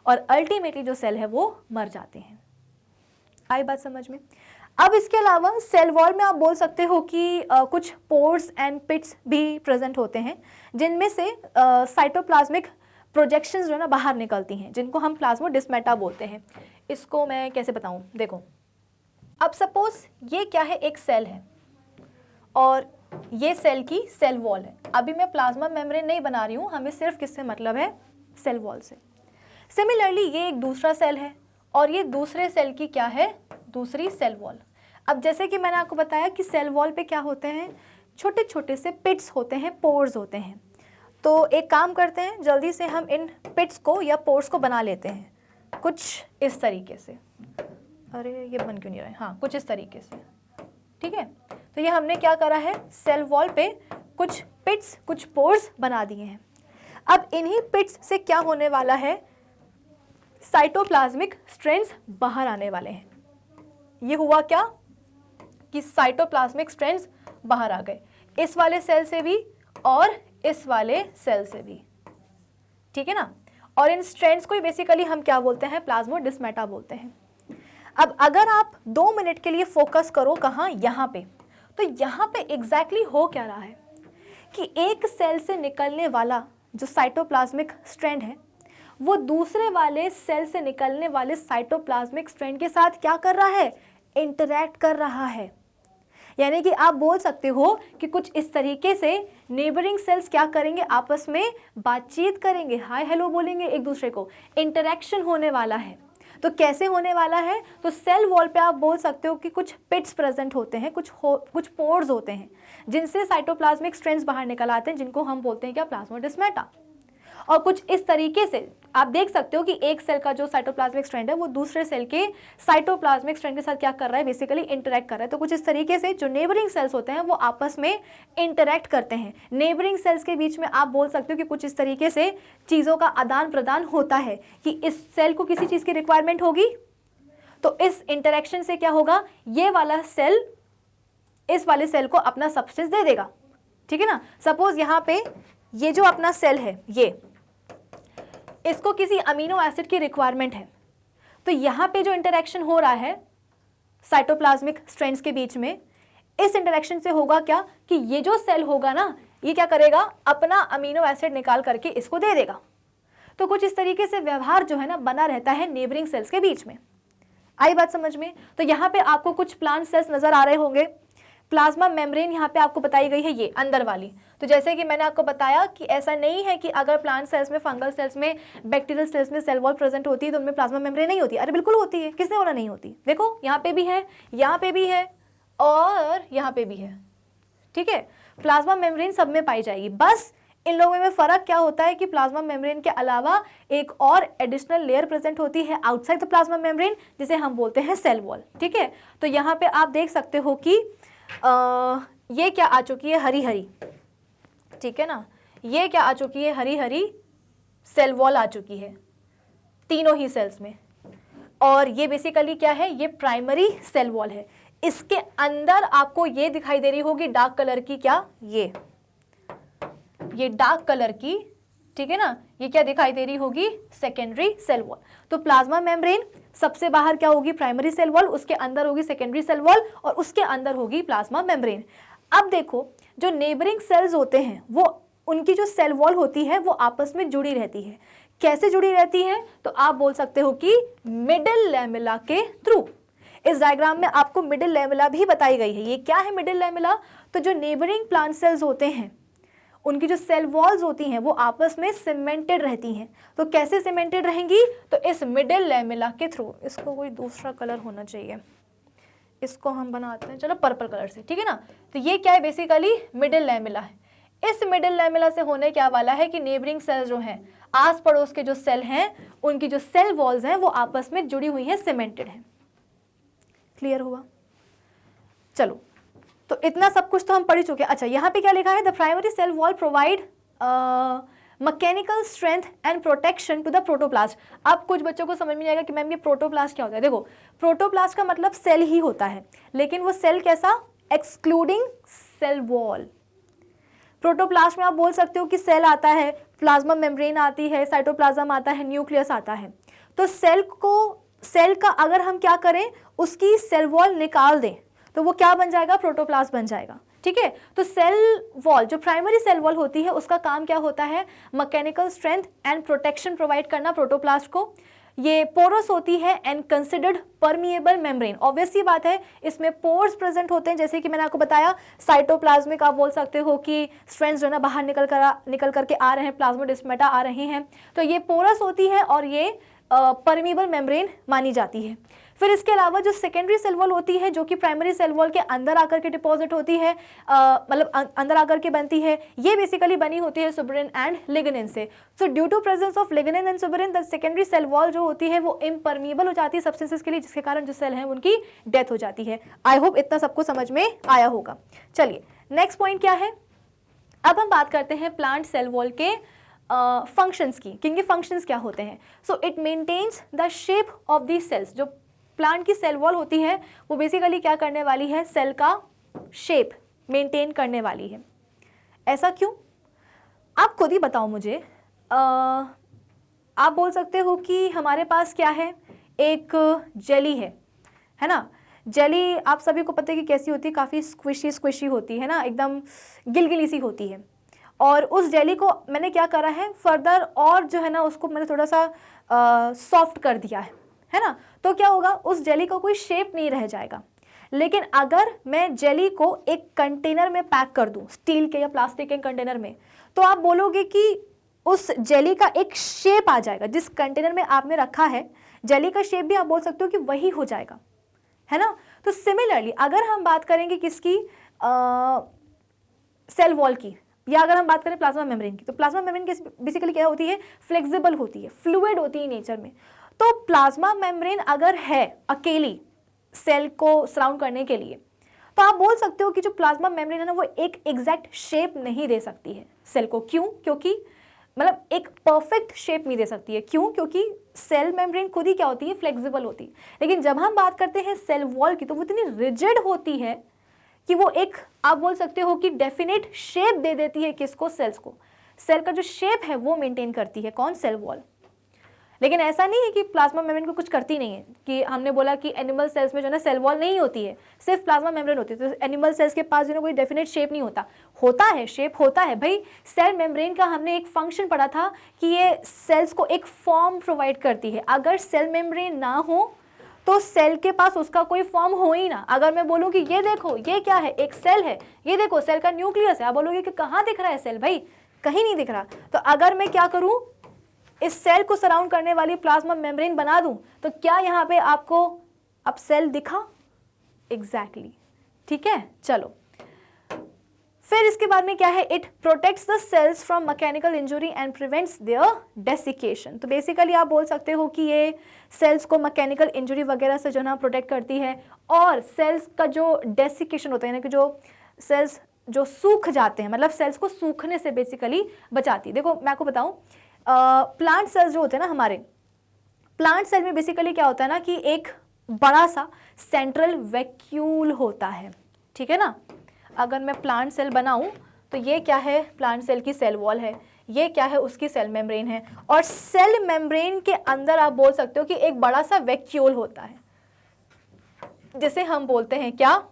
A: और अल्टीमेटली जो सेल है वो मर जाते हैं। आई बात समझ में? अब इसके अलावा सेल वॉल में आप बोल सकते हो कि कुछ पोर्स एंड पिट्स भी प्रेजेंट होते हैं, जिनमें से साइटोप्लाज्मिक प्रोजेक्शंस जो है ना बाहर निकलती हैं, जिनको हम प्लाज्मोडिस्मेटा बोलते हैं। इसको मैं कैसे बताऊं, देखो अब सपोज ये क्या है, एक सेल है और ये सेल की सेल वॉल है। अभी मैं प्लाज्मा मेम्ब्रेन नहीं बना रही हूँ, हमें सिर्फ किससे मतलब है, सेल वॉल से। सिमिलरली ये एक दूसरा सेल है और ये दूसरे सेल की क्या है, दूसरी सेल वॉल। अब जैसे कि मैंने आपको बताया कि सेल वॉल पे क्या होते हैं, छोटे छोटे से पिट्स होते हैं, पोर्स होते हैं। तो एक काम करते हैं, जल्दी से हम इन पिट्स को या पोर्स को बना लेते हैं कुछ इस तरीके से। अरे ये बन क्यों नहीं रहा है, हाँ कुछ इस तरीके से, ठीक है। तो ये हमने क्या करा है, सेल वॉल पे कुछ पिट्स, कुछ पोर्स बना दिए हैं। अब इन्हीं पिट्स से क्या होने वाला है, साइटोप्लाज्मिक स्ट्रैंड्स बाहर आने वाले हैं। ये हुआ क्या कि साइटोप्लाज्मिक स्ट्रैंड्स बाहर आ गए, इस वाले सेल से भी और इस वाले सेल से भी, ठीक है ना। और इन स्ट्रैंड्स को बेसिकली हम क्या बोलते हैं, प्लाज्मोडिस्मेटा बोलते हैं। अब अगर आप 2 मिनट के लिए फोकस करो कहाँ, यहाँ पे, तो यहाँ पे एग्जैक्टली हो क्या रहा है कि एक सेल से निकलने वाला जो साइटोप्लाज्मिक स्ट्रैंड है वो दूसरे वाले सेल से निकलने वाले साइटोप्लाज्मिक स्ट्रैंड के साथ क्या कर रहा है, इंटरैक्ट कर रहा है। यानी कि आप बोल सकते हो कि कुछ इस तरीके से नेबरिंग सेल्स क्या करेंगे, आपस में बातचीत करेंगे, हाय हेलो बोलेंगे एक दूसरे को, इंटरैक्शन होने वाला है। तो कैसे होने वाला है, तो सेल वॉल पे आप बोल सकते हो कि कुछ पिट्स प्रेजेंट होते हैं, कुछ पोर्स होते हैं जिनसे साइटोप्लाज्मिक स्ट्रैंड्स बाहर निकल आते हैं, जिनको हम बोलते हैं क्या, प्लाज्मोडिस्मेटा। और कुछ इस तरीके से आप देख सकते हो कि एक सेल का जो साइटोप्लाज्मिक स्ट्रैंड है वो दूसरे सेल के साइटोप्लाज्मिक स्ट्रैंड के साथ क्या कर रहा है, बेसिकली इंटरैक्ट कर रहा है। तो कुछ इस तरीके से जो नेबरिंग सेल्स होते हैं वो आपस में इंटरैक्ट करते हैं। नेबरिंग सेल्स के बीच में आप बोल सकते हो कि कुछ इस तरीके से चीज़ों का आदान प्रदान होता है कि इस सेल को किसी चीज़ की रिक्वायरमेंट होगी तो इस इंटरेक्शन से क्या होगा, ये वाला सेल इस वाले सेल को अपना सब्सटेंस दे देगा, ठीक है ना। सपोज यहाँ पे ये जो अपना सेल है, ये इसको किसी अमीनो एसिड की रिक्वायरमेंट है, तो यहाँ पे जो इंटरेक्शन हो रहा है साइटोप्लाज्मिक स्ट्रैंड्स के बीच में, इस इंटरेक्शन से होगा क्या कि ये जो सेल होगा ना, ये क्या करेगा, अपना अमीनो एसिड निकाल करके इसको दे देगा। तो कुछ इस तरीके से व्यवहार जो है ना बना रहता है नेबरिंग सेल्स के बीच में। आई बात समझ में। तो यहाँ पे आपको कुछ प्लांट सेल्स नजर आ रहे होंगे। प्लाज्मा मेम्ब्रेन यहाँ पे आपको बताई गई है, ये अंदर वाली। तो जैसे कि मैंने आपको बताया कि ऐसा नहीं है कि अगर प्लांट सेल्स में, फंगल सेल्स में, बैक्टीरियल सेल्स में सेल वॉल प्रेजेंट होती है तो उनमें प्लाज्मा मेम्ब्रेन नहीं होती। अरे बिल्कुल होती है, किसने बोला नहीं होती। देखो यहाँ पे भी है, यहाँ पे भी है और यहाँ पे भी है, ठीक है। प्लाज्मा मेम्ब्रेन सब में पाई जाएगी। बस इन लोगों में फर्क क्या होता है कि प्लाज्मा मेम्ब्रेन के अलावा एक और एडिशनल लेयर प्रेजेंट होती है आउटसाइड द प्लाज्मा मेम्ब्रेन, जिसे हम बोलते हैं सेल वॉल, ठीक है। तो यहाँ पे आप देख सकते हो कि ये क्या आ चुकी है, हरी हरी, ठीक है ना। ये क्या आ चुकी है, हरी हरी सेल वॉल आ चुकी है तीनों ही सेल्स में। और ये बेसिकली क्या है, ये प्राइमरी सेल वॉल है। इसके अंदर आपको ये दिखाई दे रही होगी डार्क कलर की, क्या ये डार्क कलर की, ठीक है ना, ये क्या दिखाई दे रही होगी, सेकेंडरी सेल वॉल। तो प्लाज्मा मेम्ब्रेन सबसे बाहर क्या होगी, प्राइमरी सेल वॉल, उसके अंदर होगी सेकेंडरी सेल वॉल और उसके अंदर होगी प्लाज्मा मेम्ब्रेन। अब देखो जो नेबरिंग सेल्स होते हैं वो, उनकी जो सेल वॉल होती है वो आपस में जुड़ी रहती है। कैसे जुड़ी रहती है, तो आप बोल सकते हो कि मिडिल लैमेला के थ्रू। इस डायग्राम में आपको मिडिल लैमेला भी बताई गई है। ये क्या है मिडिल लैमेला, तो जो नेबरिंग प्लांट सेल्स होते हैं उनकी जो सेल वॉल्स होती हैं वो आपस में सीमेंटेड रहती हैं। तो कैसे सीमेंटेड रहेंगी, तो इस मिडिल लैमेला के थ्रू। इसको कोई दूसरा कलर होना चाहिए, इसको हम बनाते हैं चलो पर्पल कलर से, ठीक है ना। तो ये क्या है, बेसिकली मिडिल लैमेला है। इस मिडिल लैमेला से होने क्या वाला है कि नेबरिंग सेल्स जो हैं, आस पड़ोस के जो सेल हैं, उनकी जो सेल वॉल्स हैं वो आपस में जुड़ी हुई हैं, सीमेंटेड हैं। क्लियर हुआ। चलो, तो इतना सब कुछ तो हम पढ़ चुके हैं। अच्छा, यहाँ पे क्या लिखा है, the primary cell wall provide mechanical strength and protection to the protoplast. अब कुछ बच्चों को समझ में नहीं आएगा कि मैम ये प्रोटोप्लास्ट क्या होता है। देखो, प्रोटोप्लास्ट का मतलब सेल ही होता है, लेकिन वो सेल कैसा, एक्सक्लूडिंग सेल वॉल। प्रोटोप्लास्ट में आप बोल सकते हो कि सेल आता है, प्लाज्मा मेम्ब्रेन आती है, साइटोप्लाज्म आता है, न्यूक्लियस आता है। तो सेल का अगर हम क्या करें, उसकी सेल वॉल निकाल दें तो वो क्या बन जाएगा, प्रोटोप्लास्ट बन जाएगा, ठीक है। तो सेल वॉल, जो प्राइमरी सेल वॉल होती है, उसका काम क्या होता है, mechanical strength and protection provide करना प्रोटोप्लास्ट को। ये पोरस होती है and considered permeable membrane. Obvious सी बात है, इसमें पोर्स प्रेजेंट होते हैं, जैसे कि मैंने आपको बताया साइटोप्लाज्मिक, आप बोल सकते हो कि स्ट्रैंड्स जो है ना बाहर निकल करके आ रहे हैं, प्लाज्मोडेस्माटा आ रहे हैं। तो ये पोरस होती है और ये परमिएबल मेम्ब्रेन मानी जाती है। फिर इसके अलावा जो सेकेंडरी सेल वॉल होती है, जो कि प्राइमरी सेल वॉल के अंदर आकर के डिपॉजिट होती है, मतलब अंदर आकर के बनती है, ये बेसिकली बनी होती है सुबरिन एंड लिग्निन से। So due to presence of lignin and suberin, the secondary cell wall जो होती है वो इम्परमिएबल हो जाती है सब्सटेंसेस के लिए, जिसके कारण जो सेल हैं उनकी डेथ हो जाती है। आई होप इतना सबको समझ में आया होगा। चलिए, नेक्स्ट पॉइंट क्या है, अब हम बात करते हैं प्लांट सेल वॉल के फंक्शंस की। किनके फंक्शंस क्या होते हैं। So it maintains the shape of the cells. जो प्लांट की सेल वॉल होती है वो बेसिकली क्या करने वाली है, सेल का शेप मेंटेन करने वाली है। ऐसा क्यों, आप खुद ही बताओ मुझे। आप बोल सकते हो कि हमारे पास क्या है, एक जेली है ना। जेली आप सभी को पता है कि कैसी होती है, काफ़ी स्क्विशी होती है ना, एकदम गिलगिली सी होती है। और उस जेली को मैंने क्या करा है, फर्दर और जो है ना उसको मैंने थोड़ा सा सॉफ्ट कर दिया है ना। तो क्या होगा, उस जेली का कोई शेप नहीं रह जाएगा। लेकिन अगर मैं जेली को एक कंटेनर में पैक कर दूं, स्टील के या प्लास्टिक के कंटेनर में, तो आप बोलोगे कि उस जेली का एक शेप आ जाएगा। जिस कंटेनर में आपने रखा है, जेली का शेप भी आप बोल सकते हो कि वही हो जाएगा, है ना। तो सिमिलरली अगर हम बात करेंगे किसकी, सेल वॉल की, या अगर हम बात करें प्लाज्मा मेम्ब्रेन की, तो प्लाज्मा मेम्ब्रेन बेसिकली क्या होती है, फ्लेक्सिबल होती है, फ्लूइड होती है नेचर में। तो प्लाज्मा मेम्ब्रेन अगर है अकेली सेल को सराउंड करने के लिए, तो आप बोल सकते हो कि जो प्लाज्मा मेम्ब्रेन है ना वो एक एग्जैक्ट शेप नहीं दे सकती है सेल को। क्यों, क्योंकि मतलब एक परफेक्ट शेप नहीं दे सकती है। क्यों, क्योंकि सेल मेम्ब्रेन खुद ही क्या होती है, फ्लेक्सिबल होती है। लेकिन जब हम बात करते हैं सेल वॉल की तो वो इतनी रिजिड होती है कि वो एक, आप बोल सकते हो कि डेफिनेट शेप दे देती है किसको, सेल्स को। सेल का जो शेप है वो मेंटेन करती है कौन, सेल वॉल। लेकिन ऐसा नहीं है कि प्लाज्मा मेम्ब्रेन को कुछ करती नहीं है, कि हमने बोला कि एनिमल सेल्स में जो है ना सेल वॉल नहीं होती है, सिर्फ प्लाज्मा मेम्ब्रेन होती है। तो एनिमल सेल्स के पास जो है कोई डेफिनेट शेप नहीं होता, होता है शेप होता है भाई। सेल मेम्ब्रेन का हमने एक फंक्शन पढ़ा था कि ये सेल्स को एक फॉर्म प्रोवाइड करती है। अगर सेल मेम्ब्रेन ना हो तो सेल के पास उसका कोई फॉर्म हो ही ना। अगर मैं बोलूँ कि ये देखो ये क्या है, एक सेल है, ये देखो सेल का न्यूक्लियस है, आप बोलोगे कि कहाँ दिख रहा है सेल, भाई कहीं नहीं दिख रहा। तो अगर मैं क्या करूँ, इस सेल को सराउंड करने वाली प्लाज्मा मेम्ब्रेन बना दूं, तो क्या यहाँ पे आपको अब सेल दिखा, एग्जैक्टली ठीक है। चलो फिर इसके बाद में क्या है, it protects the cells from mechanical injury and prevents their desiccation. तो बेसिकली आप बोल सकते हो कि ये सेल्स को मैकेनिकल इंजुरी वगैरह से जो ना प्रोटेक्ट करती है, और सेल्स का जो डेसिकेशन होता है यानी कि जो सेल्स जो सूख जाते हैं, मतलब सेल्स को सूखने से बेसिकली बचाती है। देखो मैं आपको बताऊं, प्लांट सेल्स जो होते हैं ना हमारे, प्लांट सेल में बेसिकली क्या होता है ना कि एक बड़ा सा सेंट्रल वैक्यूल होता है, ठीक है ना। अगर मैं प्लांट सेल बनाऊं तो ये क्या है, प्लांट सेल की सेल वॉल है, ये क्या है, उसकी सेल मेम्ब्रेन है, और सेल मेम्ब्रेन के अंदर आप बोल सकते हो कि एक बड़ा सा वैक्यूल होता है, जिसे हम बोलते हैं क्या,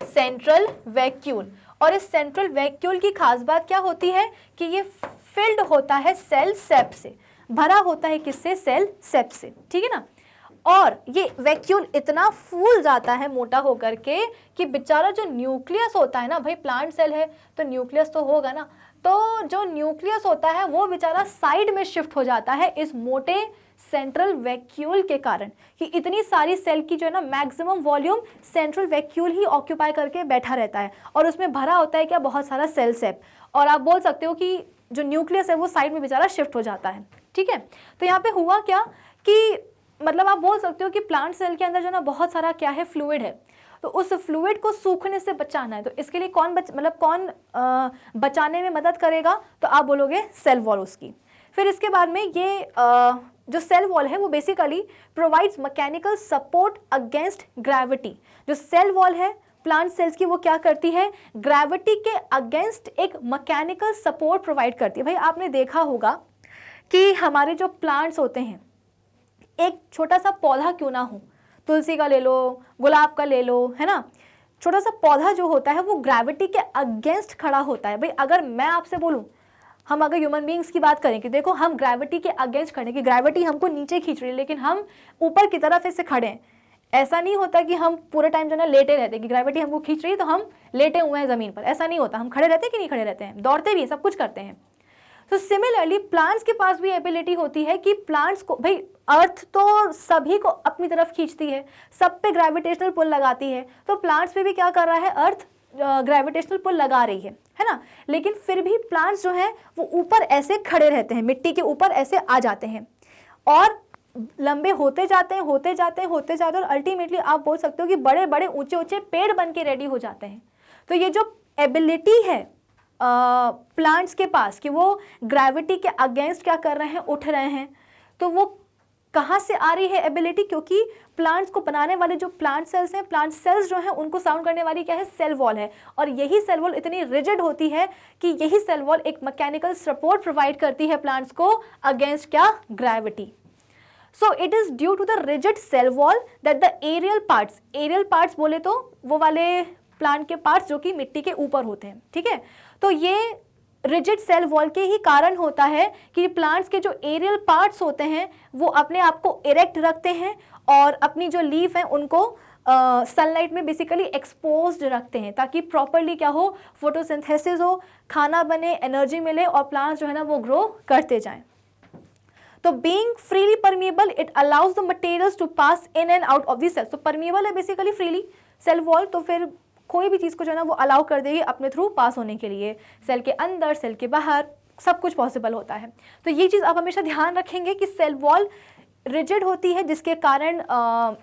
A: सेंट्रल वैक्यूल। और इस सेंट्रल वैक्यूल की खास बात क्या होती है कि ये फिल्ड होता है सेल सेप से, भरा होता है किससे, सेल सेप से, ठीक है ना। और ये वैक्यूल इतना फूल जाता है मोटा होकर के कि बेचारा जो न्यूक्लियस होता है ना, भाई प्लांट सेल है तो न्यूक्लियस तो होगा ना, तो जो न्यूक्लियस होता है वो बेचारा साइड में शिफ्ट हो जाता है इस मोटे सेंट्रल वैक्यूल के कारण, कि इतनी सारी सेल की जो है ना मैक्सिमम वॉल्यूम सेंट्रल वैक्यूल ही ऑक्यूपाई करके बैठा रहता है, और उसमें भरा होता है क्या, बहुत सारा सेल सेप। और आप बोल सकते हो कि जो न्यूक्लियस है वो साइड में बेचारा शिफ्ट हो जाता है, ठीक है। तो यहाँ पे हुआ क्या कि मतलब आप बोल सकते हो कि प्लांट सेल के अंदर जो ना बहुत सारा क्या है, फ्लूइड है, तो उस फ्लूइड को सूखने से बचाना है। तो इसके लिए कौन बचाने में मदद करेगा, तो आप बोलोगे सेल वॉल उसकी। फिर इसके बाद में ये जो सेल वॉल है वो basically provides mechanical support against gravity. जो सेल वॉल है प्लांट सेल्स की वो क्या करती है, ग्रेविटी के अगेंस्ट एक मैकेनिकल सपोर्ट प्रोवाइड करती है। भाई आपने देखा होगा कि हमारे जो प्लांट्स होते हैं, एक छोटा सा पौधा क्यों ना हो, तुलसी का ले लो, गुलाब का ले लो, है ना, छोटा सा पौधा जो होता है वो ग्रेविटी के अगेंस्ट खड़ा होता है। भाई अगर मैं आपसे बोलूं, हम अगर ह्यूमन बीइंग्स की बात करें कि देखो हम ग्रेविटी के अगेंस्ट खड़े, कि ग्रेविटी हमको नीचे खींच रही है लेकिन हम ऊपर की तरफ ऐसे खड़े हैं, ऐसा नहीं होता कि हम पूरे टाइम जो ना लेटे रहते कि ग्रेविटी हमको खींच रही है तो हम लेटे हुए हैं ज़मीन पर, ऐसा नहीं होता। हम खड़े रहते हैं कि नहीं खड़े रहते हैं, दौड़ते भी हैं, सब कुछ करते हैं। तो सिमिलरली प्लांट्स के पास भी एबिलिटी होती है कि प्लांट्स को, भाई अर्थ तो सभी को अपनी तरफ खींचती है, सब पे ग्रेविटेशनल पुल लगाती है, तो प्लांट्स पे भी क्या कर रहा है, अर्थ ग्रेविटेशनल पुल लगा रही है ना। लेकिन फिर भी प्लांट्स जो है वो ऊपर ऐसे खड़े रहते हैं, मिट्टी के ऊपर ऐसे आ जाते हैं और लंबे होते जाते हैं होते जाते हैं होते जाते हैं, और अल्टीमेटली आप बोल सकते हो कि बड़े बड़े ऊंचे ऊंचे पेड़ बन के रेडी हो जाते हैं। तो ये जो एबिलिटी है प्लांट्स के पास कि वो ग्रेविटी के अगेंस्ट क्या कर रहे हैं, उठ रहे हैं, तो वो कहाँ से आ रही है एबिलिटी, क्योंकि प्लांट्स को बनाने वाले जो प्लांट सेल्स हैं, प्लांट सेल्स जो हैं उनको साउंड करने वाली क्या है, सेल वॉल है। और यही सेल वॉल इतनी रिजिड होती है कि यही सेल वॉल एक मैकेनिकल सपोर्ट प्रोवाइड करती है प्लांट्स को अगेंस्ट क्या, gravity. So it is due to the rigid cell wall that the aerial parts बोले तो वो वाले प्लांट के पार्ट्स जो कि मिट्टी के ऊपर होते हैं, ठीक है। तो ये रिजिड सेल वॉल के ही कारण होता है कि प्लांट्स के जो एरियल पार्ट्स होते हैं वो अपने आप को इरेक्ट रखते हैं और अपनी जो लीफ है उनको सनलाइट में बेसिकली एक्सपोज्ड रखते हैं, ताकि प्रॉपरली क्या हो, फोटोसिंथेसिस हो, खाना बने, एनर्जी मिले और प्लांट्स जो है ना वो ग्रो करते जाएं। तो being freely permeable it allows the materials to pass in and out of the cell. तो परमिएबल है बेसिकली फ्रीली सेल वॉल, तो फिर कोई भी चीज़ को जो है ना वो अलाउ कर देगी अपने थ्रू पास होने के लिए, सेल के अंदर सेल के बाहर सब कुछ पॉसिबल होता है। तो ये चीज़ आप हमेशा ध्यान रखेंगे कि सेल वॉल रिजिड होती है जिसके कारण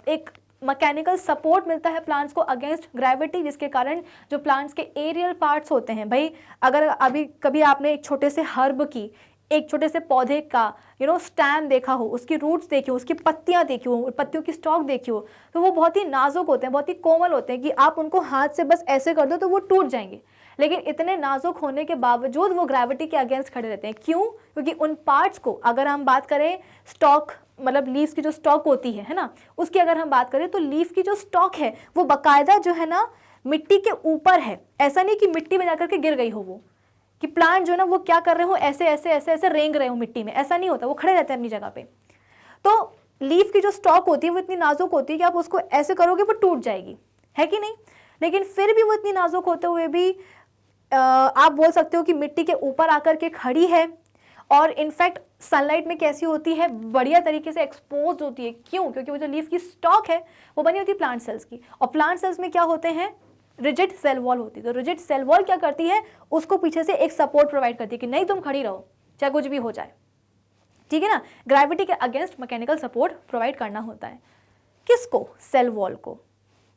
A: एक मैकेनिकल सपोर्ट मिलता है प्लांट्स को अगेंस्ट ग्रेविटी, जिसके कारण जो प्लांट्स के एरियल पार्ट्स होते हैं, भाई अगर अभी कभी आपने एक छोटे से हर्ब की एक छोटे से पौधे का स्टैम देखा हो, उसकी रूट्स देखी हो, उसकी पत्तियां देखी हो, पत्तियों की स्टॉक देखी हो, तो वो बहुत ही नाजुक होते हैं, बहुत ही कोमल होते हैं कि आप उनको हाथ से बस ऐसे कर दो तो वो टूट जाएंगे। लेकिन इतने नाजुक होने के बावजूद वो ग्रेविटी के अगेंस्ट खड़े रहते हैं। क्यों? क्योंकि उन पार्ट्स को अगर हम बात करें स्टॉक, मतलब लीव्स की जो स्टॉक होती है ना, उसकी अगर हम बात करें तो लीफ की जो स्टॉक है वो बाकायदा जो है ना मिट्टी के ऊपर है। ऐसा नहीं कि मिट्टी में जाकर के गिर गई हो, वो कि प्लांट जो है ना वो क्या कर रहे हो, ऐसे ऐसे ऐसे ऐसे रेंग रहे हो मिट्टी में, ऐसा नहीं होता, वो खड़े रहते हैं अपनी जगह पे। तो लीफ की जो स्टॉक होती है वो इतनी नाजुक होती है कि आप उसको ऐसे करोगे वो टूट जाएगी, है कि नहीं? लेकिन फिर भी वो इतनी नाजुक होते हुए भी आप बोल सकते हो कि मिट्टी के ऊपर आकर के खड़ी है, और इनफैक्ट सनलाइट में कैसी होती है, बढ़िया तरीके से एक्सपोज होती है। क्यों? क्योंकि वो जो लीफ की स्टॉक है वो बनी होती है प्लांट सेल्स की, और प्लांट सेल्स में क्या होते हैं, रिजिड सेल वॉल होती है। तो रिजिड सेल वॉल क्या करती है, उसको पीछे से एक सपोर्ट प्रोवाइड करती है कि नहीं तुम खड़ी रहो चाहे कुछ भी हो जाए, ठीक है ना। ग्रेविटी के अगेंस्ट मैकेनिकल सपोर्ट प्रोवाइड करना होता है। किसको? सेल वॉल को।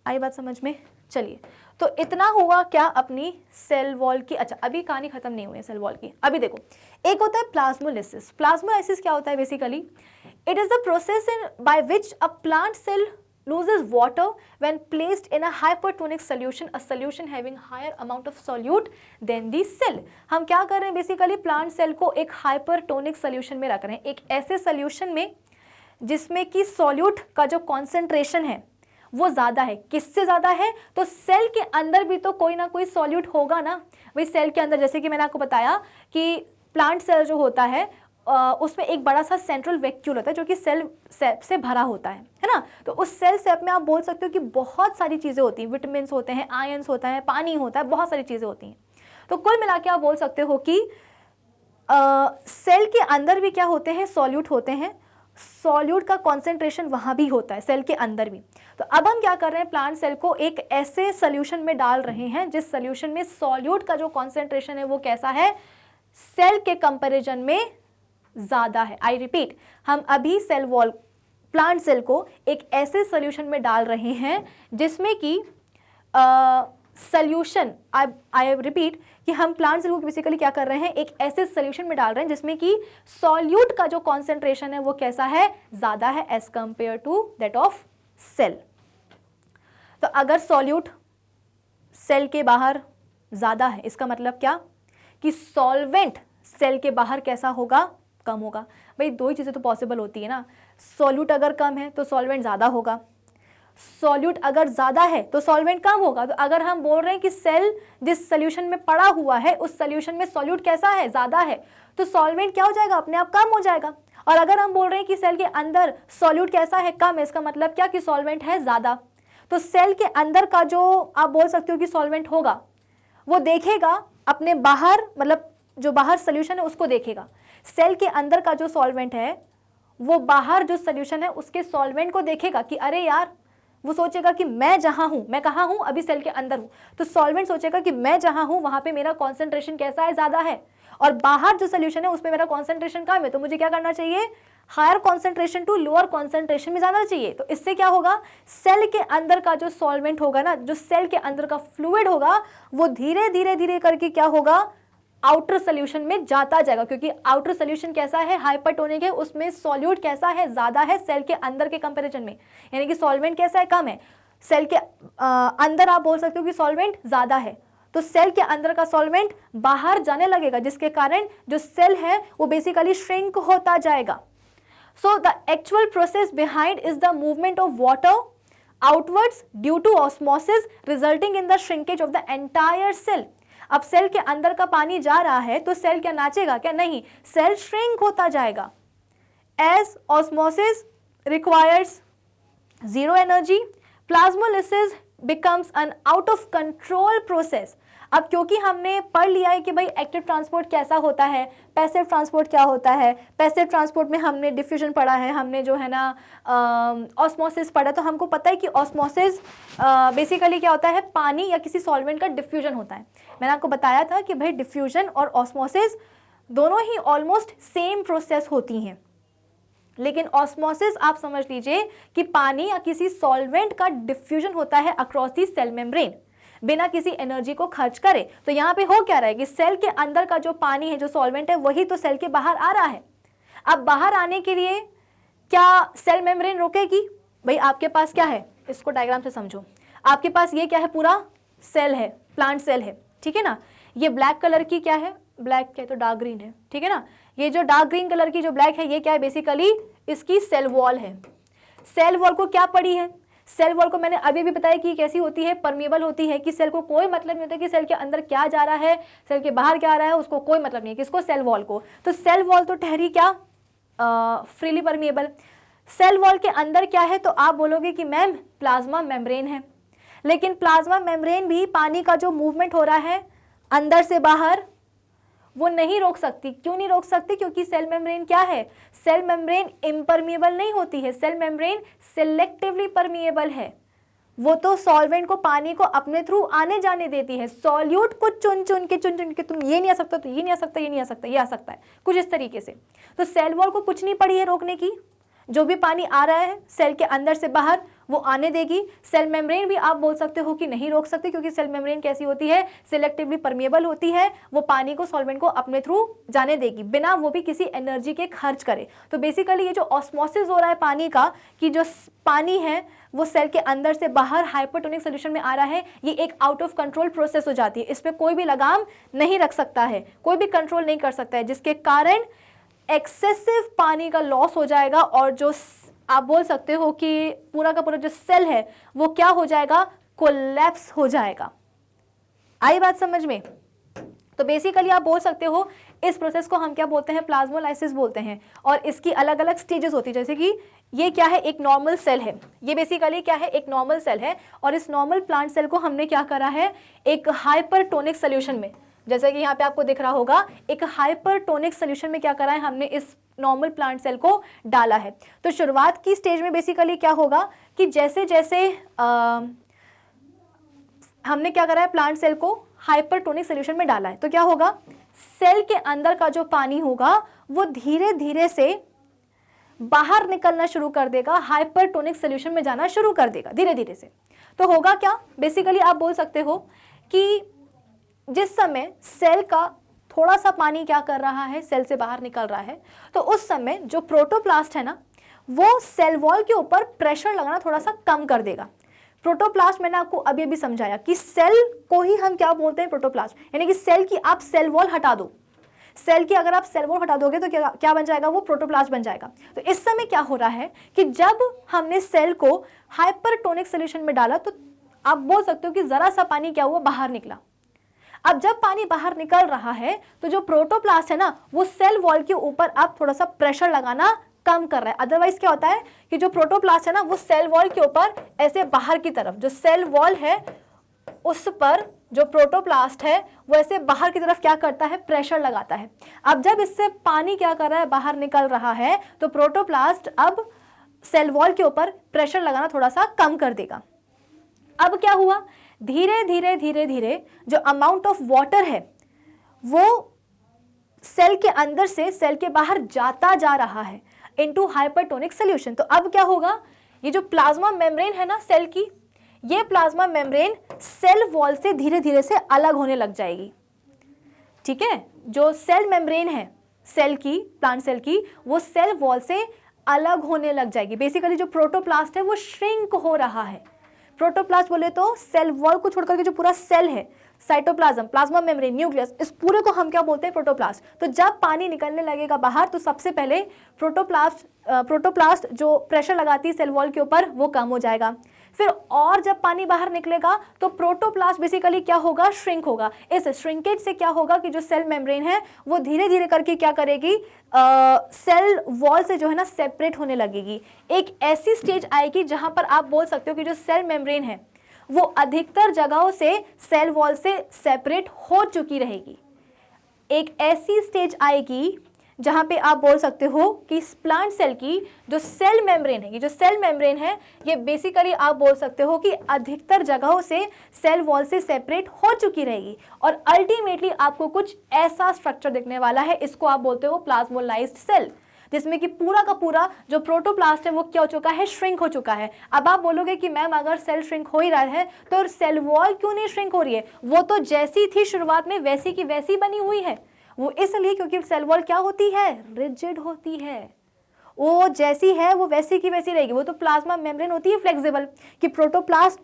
A: आई बात समझ में? चलिए, तो इतना हुआ क्या अपनी सेल वॉल की। अच्छा, अभी कहानी खत्म नहीं हुई है सेल वॉल की। अभी देखो, एक होता है प्लाज्मोलिसिस। प्लाज्मोलाइसिस क्या होता है? Basically it is the process in by which a plant cell loses water when placed in a hypertonic solution, a solution having higher amount of solute than the cell। हम क्या कर रहे हैं? Basically plant cell को एक hypertonic solution में रख रहे हैं, एक ऐसे सोल्यूशन में जिसमें कि सॉल्यूट का जो कॉन्सेंट्रेशन है वो ज़्यादा है। किससे ज़्यादा है? तो सेल के अंदर भी तो कोई ना कोई सॉल्यूट होगा ना। वही सेल के अंदर, जैसे कि मैंने आपको बताया कि प्लांट सेल जो होता है उसमें एक बड़ा सा सेंट्रल वैक्यूल होता है जो कि सेल सेप से भरा होता है ना। तो उस सेल सेप में आप बोल सकते हो कि बहुत सारी चीज़ें होती हैं, विटामिन्स होते हैं, आयंस होता है, पानी होता है, बहुत सारी चीज़ें होती हैं। तो कुल मिला के आप बोल सकते हो कि सेल के अंदर भी क्या होते हैं? सॉल्यूट होते हैं। सॉल्यूट का कॉन्सेंट्रेशन वहाँ भी होता है सेल के अंदर भी। तो अब हम क्या कर रहे हैं? प्लांट सेल को एक ऐसे सोल्यूशन में डाल रहे हैं जिस सोल्यूशन में सॉल्यूट का जो कॉन्सेंट्रेशन है वो कैसा है? सेल के कंपैरिजन में ज़्यादा है। आई रिपीट, हम अभी सेल वॉल, प्लांट सेल को एक ऐसे सोल्यूशन में डाल रहे हैं जिसमें कि सोल्यूशन, आई रिपीट कि हम प्लांट सेल को बेसिकली क्या कर रहे हैं? एक ऐसे सोल्यूशन में डाल रहे हैं जिसमें कि सॉल्यूट का जो कॉन्सेंट्रेशन है वो कैसा है? ज़्यादा है as compared to that of cell. तो अगर सॉल्यूट सेल के बाहर ज़्यादा है, इसका मतलब क्या कि सॉल्वेंट सेल के बाहर कैसा होगा? कम होगा। भाई दो ही चीज़ें तो पॉसिबल होती है ना। सॉल्यूट अगर कम है तो सॉल्वेंट ज़्यादा होगा, सॉल्यूट अगर ज़्यादा है तो सॉल्वेंट कम होगा। तो अगर हम बोल रहे हैं कि सेल जिस सोल्यूशन में पड़ा हुआ है उस सोल्यूशन में सॉल्यूट कैसा है? ज़्यादा है, तो सॉल्वेंट क्या हो जाएगा? अपने आप कम हो जाएगा। और अगर हम बोल रहे हैं कि सेल के अंदर सॉल्यूट कैसा है? कम है, इसका मतलब क्या कि सॉल्वेंट है ज़्यादा। तो सेल के अंदर का जो आप बोल सकते हो कि सॉल्वेंट होगा वो देखेगा अपने बाहर, मतलब जो बाहर सोल्यूशन है उसको देखेगा। सेल के अंदर का जो सॉल्वेंट है वो बाहर जो सोल्यूशन है उसके सॉल्वेंट को देखेगा कि अरे यार, वो सोचेगा कि मैं जहां हूं, मैं कहां हूं? अभी सेल के अंदर हूं। तो सॉल्वेंट सोचेगा कि मैं जहां हूं वहां पे मेरा कॉन्सेंट्रेशन कैसा है? ज्यादा है, और बाहर जो सोल्यूशन है उसमें मेरा कॉन्सेंट्रेशन कम है। तो मुझे क्या करना चाहिए? Higher concentration to lower concentration में जाना चाहिए। तो इससे क्या होगा? सेल के अंदर का जो सॉल्वेंट होगा ना, जो सेल के अंदर का फ्लूइड होगा, वो धीरे धीरे धीरे करके क्या होगा? आउटर सोल्यूशन में जाता जाएगा, क्योंकि आउटर सोल्यूशन कैसा है? हाइपरटोनिक है, उसमें सॉल्यूट कैसा है? ज्यादा है सेल के अंदर के कंपैरिजन में। यानी कि सॉल्वेंट कैसा है? कम है। सेल के अंदर आप बोल सकते हो कि सॉल्वेंट ज्यादा है, तो सेल के अंदर का सॉल्वेंट बाहर जाने लगेगा, जिसके कारण जो सेल है वो बेसिकली श्रिंक होता जाएगा। So the actual process behind is the movement of water outwards due to osmosis resulting in the shrinkage of the entire cell. अब सेल के अंदर का पानी जा रहा है तो सेल क्या नाचेगा? क्या नहीं, सेल श्रिंक होता जाएगा। As osmosis requires zero energy, plasmolysis becomes an out of control process. अब क्योंकि हमने पढ़ लिया है कि भाई एक्टिव ट्रांसपोर्ट कैसा होता है, पैसिव ट्रांसपोर्ट क्या होता है। पैसिव ट्रांसपोर्ट में हमने डिफ्यूजन पढ़ा है, हमने जो है ना ऑस्मोसिस पढ़ा। तो हमको पता है कि ऑस्मोसिस बेसिकली क्या होता है? पानी या किसी सॉल्वेंट का डिफ्यूजन होता है। मैंने आपको बताया था कि भाई डिफ्यूजन और ऑस्मोसिस दोनों ही ऑलमोस्ट सेम प्रोसेस होती हैं, लेकिन ऑस्मोसिस आप समझ लीजिए कि पानी या किसी सॉल्वेंट का डिफ्यूजन होता है अक्रॉस दी सेल मेम्ब्रेन। बिना किसी एनर्जी को खर्च करे। तो यहाँ पे हो क्या रहा है कि सेल के अंदर का जो पानी है, जो सॉल्वेंट है, वही तो सेल के बाहर आ रहा है। अब बाहर आने के लिए क्या सेल मेम्ब्रेन रोकेगी? भाई आपके पास क्या है, इसको डायग्राम से समझो। आपके पास ये क्या है, पूरा सेल है, प्लांट सेल है, ठीक है ना। ये ब्लैक कलर की क्या है, ब्लैक क्या है तो डार्क ग्रीन है, ठीक है ना। ये जो डार्क ग्रीन कलर की जो ब्लैक है, ये क्या है, बेसिकली इसकी सेल वॉल है। सेल वॉल को क्या पड़ी है, सेल वॉल को मैंने अभी भी बताया कि कैसी होती है, परमिएबल होती है, कि सेल को कोई मतलब नहीं होता कि सेल के अंदर क्या जा रहा है, सेल के बाहर क्या आ रहा है, उसको कोई मतलब नहीं है। किसको? सेल वॉल को। तो सेल वॉल तो ठहरी क्या, फ्रीली परमिएबल। सेल वॉल के अंदर क्या है, तो आप बोलोगे कि मैम प्लाज्मा मेम्ब्रेन है। लेकिन प्लाज्मा मेम्ब्रेन भी पानी का जो मूवमेंट हो रहा है अंदर से बाहर, वो नहीं रोक सकती। क्यों नहीं रोक सकती? क्योंकि सेल मेम्ब्रेन क्या है, सेल मेम्ब्रेन इम्परमिएबल नहीं होती है, सेल मेम्ब्रेन सिलेक्टिवली परमिएबल है। वो तो सॉल्वेंट को, पानी को अपने थ्रू आने जाने देती है। सॉल्यूट को चुन चुन के तुम ये नहीं आ सकता, तो ये नहीं आ सकता, ये नहीं आ सकता, ये आ सकता है, कुछ इस तरीके से। तो सेल वॉल को कुछ नहीं पड़ी है रोकने की। जो भी पानी आ रहा है सेल के अंदर से बाहर, वो आने देगी। सेल मेम्ब्रेन भी आप बोल सकते हो कि नहीं रोक सकते, क्योंकि सेल मेम्ब्रेन कैसी होती है, सिलेक्टिवली परमिएबल होती है। वो पानी को, सॉल्वेंट को अपने थ्रू जाने देगी, बिना वो भी किसी एनर्जी के खर्च करे। तो बेसिकली ये जो ऑस्मोसिस हो रहा है पानी का, कि जो पानी है वो सेल के अंदर से बाहर हाइपरटोनिक सोल्यूशन में आ रहा है, ये एक आउट ऑफ कंट्रोल प्रोसेस हो जाती है। इस पर कोई भी लगाम नहीं रख सकता है, कोई भी कंट्रोल नहीं कर सकता है, जिसके कारण एक्सेसिव पानी का लॉस हो जाएगा। और जो आप बोल सकते हो कि पूरा का पूरा जो सेल है वो क्या हो जाएगा, कोलैप्स हो जाएगा। आई बात समझ में? तो बेसिकली आप बोल सकते हो इस प्रोसेस को हम क्या बोलते हैं, प्लाज्मोलाइसिस बोलते हैं। और इसकी अलग अलग स्टेजेस होती है, जैसे कि ये क्या है, एक नॉर्मल सेल है। ये बेसिकली क्या है, एक नॉर्मल सेल है। और इस नॉर्मल प्लांट सेल को हमने क्या करा है, एक हाइपरटोनिक सोल्यूशन में, जैसे कि यहाँ पे आपको दिख रहा होगा, एक हाइपरटोनिक सोल्यूशन में क्या करा है, हमने इस नॉर्मल प्लांट सेल को डाला है। तो शुरुआत की स्टेज में बेसिकली क्या होगा कि जैसे जैसे हमने क्या करा है, प्लांट सेल को हाइपरटोनिक सोल्यूशन में डाला है, तो क्या होगा, सेल के अंदर का जो पानी होगा वो धीरे धीरे से बाहर निकलना शुरू कर देगा, हाइपरटोनिक सोल्यूशन में जाना शुरू कर देगा धीरे धीरे से। तो होगा क्या, बेसिकली आप बोल सकते हो कि जिस समय सेल का थोड़ा सा पानी क्या कर रहा है, सेल से बाहर निकल रहा है, तो उस समय जो प्रोटोप्लास्ट है ना, वो सेल वॉल के ऊपर प्रेशर लगाना थोड़ा सा कम कर देगा। प्रोटोप्लास्ट मैंने आपको अभी अभी समझाया कि सेल को ही हम क्या बोलते हैं, प्रोटोप्लास्ट। यानी कि सेल की आप सेल वॉल हटा दो, सेल की अगर आप सेल वॉल हटा दोगे तो क्या बन जाएगा, वो प्रोटोप्लास्ट बन जाएगा। तो इस समय क्या हो रहा है कि जब हमने सेल को हाइपरटोनिक सोल्यूशन में डाला, तो आप बोल सकते हो कि जरा सा पानी क्या हुआ, बाहर निकला। अब जब पानी बाहर निकल रहा है, तो जो प्रोटोप्लास्ट है ना, वो सेल वॉल के ऊपर अब थोड़ा सा प्रेशर लगाना कम कर रहा है। अदरवाइज क्या होता है कि जो प्रोटोप्लास्ट है ना, वो सेल वॉल के ऊपर ऐसे बाहर की तरफ, जो सेल वॉल है उस पर जो प्रोटोप्लास्ट है वो ऐसे बाहर की तरफ क्या करता है, प्रेशर लगाता है। अब जब इससे पानी क्या कर रहा है, बाहर निकल रहा है, तो प्रोटोप्लास्ट अब सेल वॉल के ऊपर प्रेशर लगाना थोड़ा सा कम कर देगा। अब क्या हुआ, धीरे धीरे धीरे धीरे जो अमाउंट ऑफ वाटर है वो सेल के अंदर से सेल के बाहर जाता जा रहा है इनटू हाइपरटोनिक सोल्यूशन। तो अब क्या होगा, ये जो प्लाज्मा मेम्ब्रेन है ना सेल की, ये प्लाज्मा मेम्ब्रेन सेल वॉल से धीरे धीरे से अलग होने लग जाएगी। ठीक है, जो सेल मेम्ब्रेन है सेल की, प्लांट सेल की, वो सेल वॉल से अलग होने लग जाएगी। बेसिकली जो प्रोटोप्लास्ट है वो श्रिंक हो रहा है। प्रोटोप्लास्ट बोले तो सेल वॉल को छोड़कर के जो पूरा सेल है, साइटोप्लाज्म, प्लाज्मा मेम्ब्रेन, न्यूक्लियस, इस पूरे को हम क्या बोलते हैं, प्रोटोप्लास्ट। तो जब पानी निकलने लगेगा बाहर, तो सबसे पहले प्रोटोप्लास्ट जो प्रेशर लगाती है सेल वॉल के ऊपर, वो कम हो जाएगा। फिर और जब पानी बाहर निकलेगा तो प्रोटोप्लास्ट बेसिकली क्या होगा, श्रिंक होगा। इस श्रिंकेज से क्या होगा कि जो सेल मेम्ब्रेन है वो धीरे धीरे करके क्या करेगी, सेल वॉल से जो है ना सेपरेट होने लगेगी। एक ऐसी स्टेज आएगी जहां पर आप बोल सकते हो कि जो सेल मेम्ब्रेन है वो अधिकतर जगहों से सेल वॉल से सेपरेट हो चुकी रहेगी। एक ऐसी स्टेज आएगी जहां पे आप बोल सकते हो कि प्लांट सेल की जो सेल मेम्ब्रेन है, ये जो सेल मेम्ब्रेन है, ये बेसिकली आप बोल सकते हो कि अधिकतर जगहों से सेल वॉल से सेपरेट हो चुकी रहेगी। और अल्टीमेटली आपको कुछ ऐसा स्ट्रक्चर दिखने वाला है, इसको आप बोलते हो प्लाज्मोलाइज्ड सेल। जिसमें कि पूरा का पूरा जो प्रोटोप्लास्ट है वो क्या हो चुका है, श्रिंक हो चुका है। अब आप बोलोगे कि मैम अगर सेल श्रिंक हो ही रहा है तो सेल वॉल क्यों नहीं श्रिंक हो रही है? वो तो जैसी थी शुरुआत में वैसी की वैसी बनी हुई है। वो इसलिए क्योंकि सेल वॉल क्या होती है, रिजिड होती है। वो जैसी है वो वैसी की वैसी रहेगी। वो तो प्लाज्मा मेम्ब्रेन होती है फ्लेक्सिबल, कि प्रोटोप्लास्ट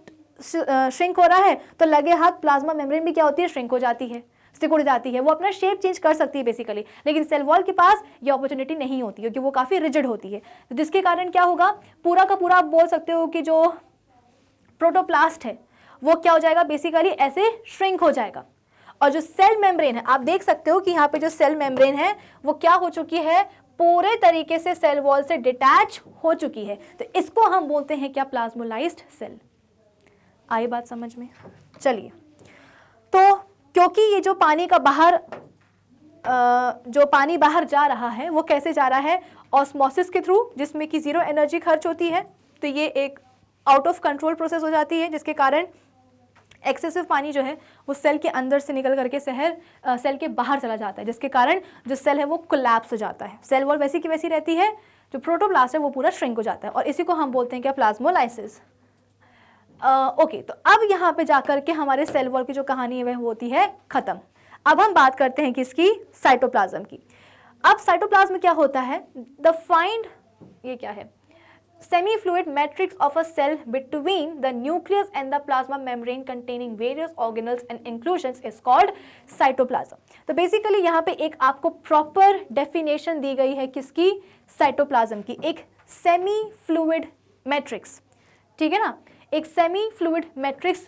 A: श्रिंक हो रहा है तो लगे हाथ प्लाज्मा मेम्ब्रेन भी क्या होती है, श्रिंक हो जाती है, सिकुड़ जाती है। वो अपना शेप चेंज कर सकती है बेसिकली, लेकिन सेल वॉल के पास ये अपॉर्चुनिटी नहीं होती क्योंकि वो काफ़ी रिजिड होती है। तो जिसके कारण क्या होगा, पूरा का पूरा आप बोल सकते हो कि जो प्रोटोप्लास्ट है वो क्या हो जाएगा, बेसिकली ऐसे श्रिंक हो जाएगा। और जो सेल मेम्ब्रेन है, आप देख सकते हो कि यहाँ पे जो सेल मेम्ब्रेन है वो क्या हो चुकी है, पूरे तरीके से सेल वॉल से डिटैच हो चुकी है। तो इसको हम बोलते हैं क्या, प्लाज्मोलाइज्ड सेल। आई बात समझ में? चलिए, तो क्योंकि ये जो पानी का बाहर जो पानी बाहर जा रहा है वो कैसे जा रहा है, ऑस्मोसिस के थ्रू, जिसमें कि जीरो एनर्जी खर्च होती है। तो ये एक आउट ऑफ कंट्रोल प्रोसेस हो जाती है, जिसके कारण एक्सेसिव पानी जो है वो सेल के अंदर से निकल करके सेल के बाहर चला जाता है, जिसके कारण जो सेल है वो कोलैप्स हो जाता है। सेल वॉल वैसी की वैसी रहती है, जो प्रोटोप्लास्ट है वो पूरा श्रिंक हो जाता है, और इसी को हम बोलते हैं क्या, प्लाज्मोलाइसिस। ओके, तो अब यहाँ पे जाकर के हमारे सेल वॉल की जो कहानी है वह होती है खत्म। अब हम बात करते हैं किसकी, साइटोप्लाज्म की। अब साइटोप्लाज्म क्या होता है, द फाइंड, ये क्या है, semi fluid matrix of a cell between the nucleus and the plasma membrane containing various organelles and inclusions is called cytoplasm. तो बेसिकली यहाँ पे एक आपको प्रॉपर डेफिनेशन दी गई है किसकी, साइटोप्लाज्म की, एक सेमी फ्लूइड मैट्रिक्स, ठीक है ना। एक सेमी फ्लूइड मैट्रिक्स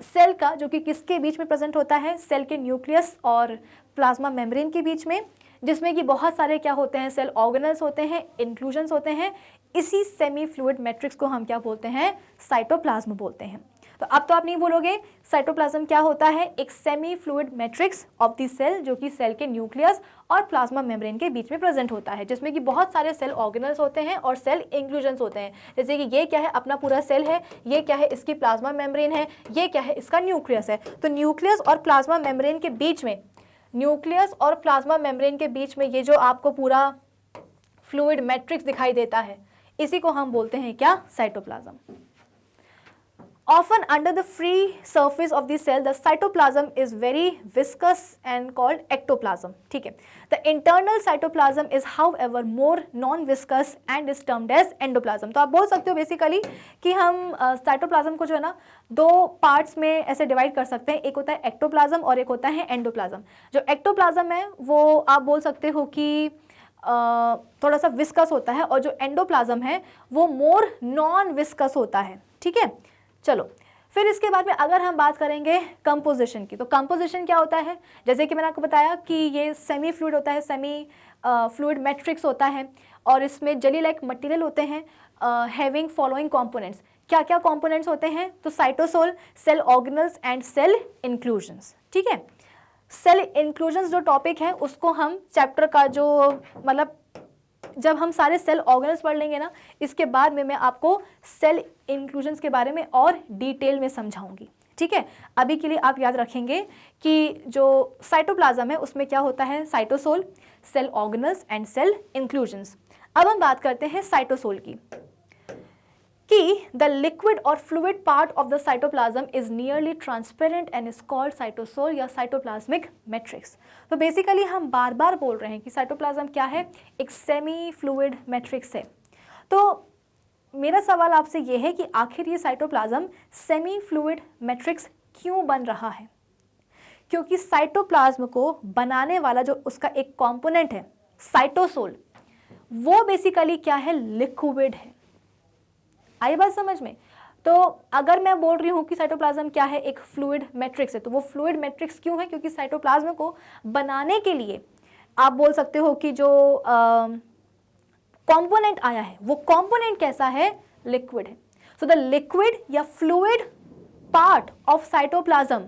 A: सेल का, जो कि किसके बीच में प्रेजेंट होता है, सेल के न्यूक्लियस और प्लाज्मा मेम्ब्रेन के बीच में, जिसमें कि बहुत सारे क्या होते हैं, सेल ऑर्गेनल्स होते हैं, इंक्लूजन्स होते हैं। इसी सेमी फ्लूइड मैट्रिक्स को हम क्या बोलते हैं, साइटोप्लाज्म बोलते हैं। तो अब तो आप नहीं बोलोगे साइटोप्लाज्म क्या होता है, एक semi fluid matrix of the cell, जो कि सेल के न्यूक्लियस और प्लाज्मा मेम्ब्रेन के बीच में प्रेजेंट होता है, जिसमें कि बहुत सारे सेल ऑर्गेनल्स होते हैं और सेल इंक्लूजन्स होते हैं। जैसे कि ये क्या है, अपना पूरा सेल है, ये क्या है, इसकी प्लाज्मा मेम्ब्रेन है, ये क्या है, इसका न्यूक्लियस है। तो न्यूक्लियस और प्लाज्मा मेम्ब्रेन के बीच में, न्यूक्लियस और प्लाज्मा मेम्ब्रेन के बीच में ये जो आपको पूरा फ्लूइड मैट्रिक्स दिखाई देता है, इसी को हम बोलते हैं क्या, cytoplasm. Often under the free surface of the cell, the cytoplasm is very viscous and called ectoplasm. ठीक है, the internal cytoplasm is however more non-viscous and is termed as endoplasm. तो आप बोल सकते हो बेसिकली कि हम साइटोप्लाज्म को जो है ना दो पार्ट्स में ऐसे डिवाइड कर सकते हैं, एक होता है एक्टोप्लाज्म और एक होता है एंडोप्लाज्म। जो एक्टोप्लाज्म है वो आप बोल सकते हो कि थोड़ा सा विस्कस होता है, और जो एंडोप्लाज्म है वो मोर नॉन विस्कस होता है, ठीक है। चलो, फिर इसके बाद में अगर हम बात करेंगे कंपोजिशन की, तो कंपोजिशन क्या होता है, जैसे कि मैंने आपको बताया कि ये सेमी फ्लूइड होता है, सेमी फ्लूइड मैट्रिक्स होता है, और इसमें जेली लाइक मटेरियल होते हैं, हैविंग फॉलोइंग कंपोनेंट्स। क्या क्या कंपोनेंट्स होते हैं, तो cytosol, cell organelles and cell inclusions, ठीक है। सेल इंक्लूजन्स जो टॉपिक है उसको हम चैप्टर का जो मतलब जब हम सारे सेल ऑर्गेनल्स पढ़ लेंगे ना, इसके बाद में मैं आपको सेल इंक्लूजन्स के बारे में और डिटेल में समझाऊंगी, ठीक है। अभी के लिए आप याद रखेंगे कि जो साइटोप्लाज्म है उसमें क्या होता है, cytosol, cell organelles and cell inclusions. अब हम बात करते हैं साइटोसोल की, कि द लिक्विड और fluid part of the cytoplasm is nearly transparent and is called cytosol या साइटोप्लाज्मिक मैट्रिक्स। तो बेसिकली हम बार बार बोल रहे हैं कि साइटोप्लाज्म क्या है, एक सेमी फ्लूइड मैट्रिक्स है। तो मेरा सवाल आपसे ये है कि आखिर ये साइटोप्लाज्म सेमी फ्लूइड मैट्रिक्स क्यों बन रहा है, क्योंकि साइटोप्लाज्म को बनाने वाला जो उसका एक कंपोनेंट है साइटोसोल, वो बेसिकली क्या है, लिक्विड है। आई बात समझ में? तो अगर मैं बोल रही हूँ कि साइटोप्लाज्म क्या है, एक फ्लूइड मैट्रिक्स है, तो वो फ्लूइड मैट्रिक्स क्यों है, क्योंकि साइटोप्लाज्म को बनाने के लिए आप बोल सकते हो कि जो कंपोनेंट आया है वो कंपोनेंट कैसा है, लिक्विड है। सो द लिक्विड या fluid part of cytoplasm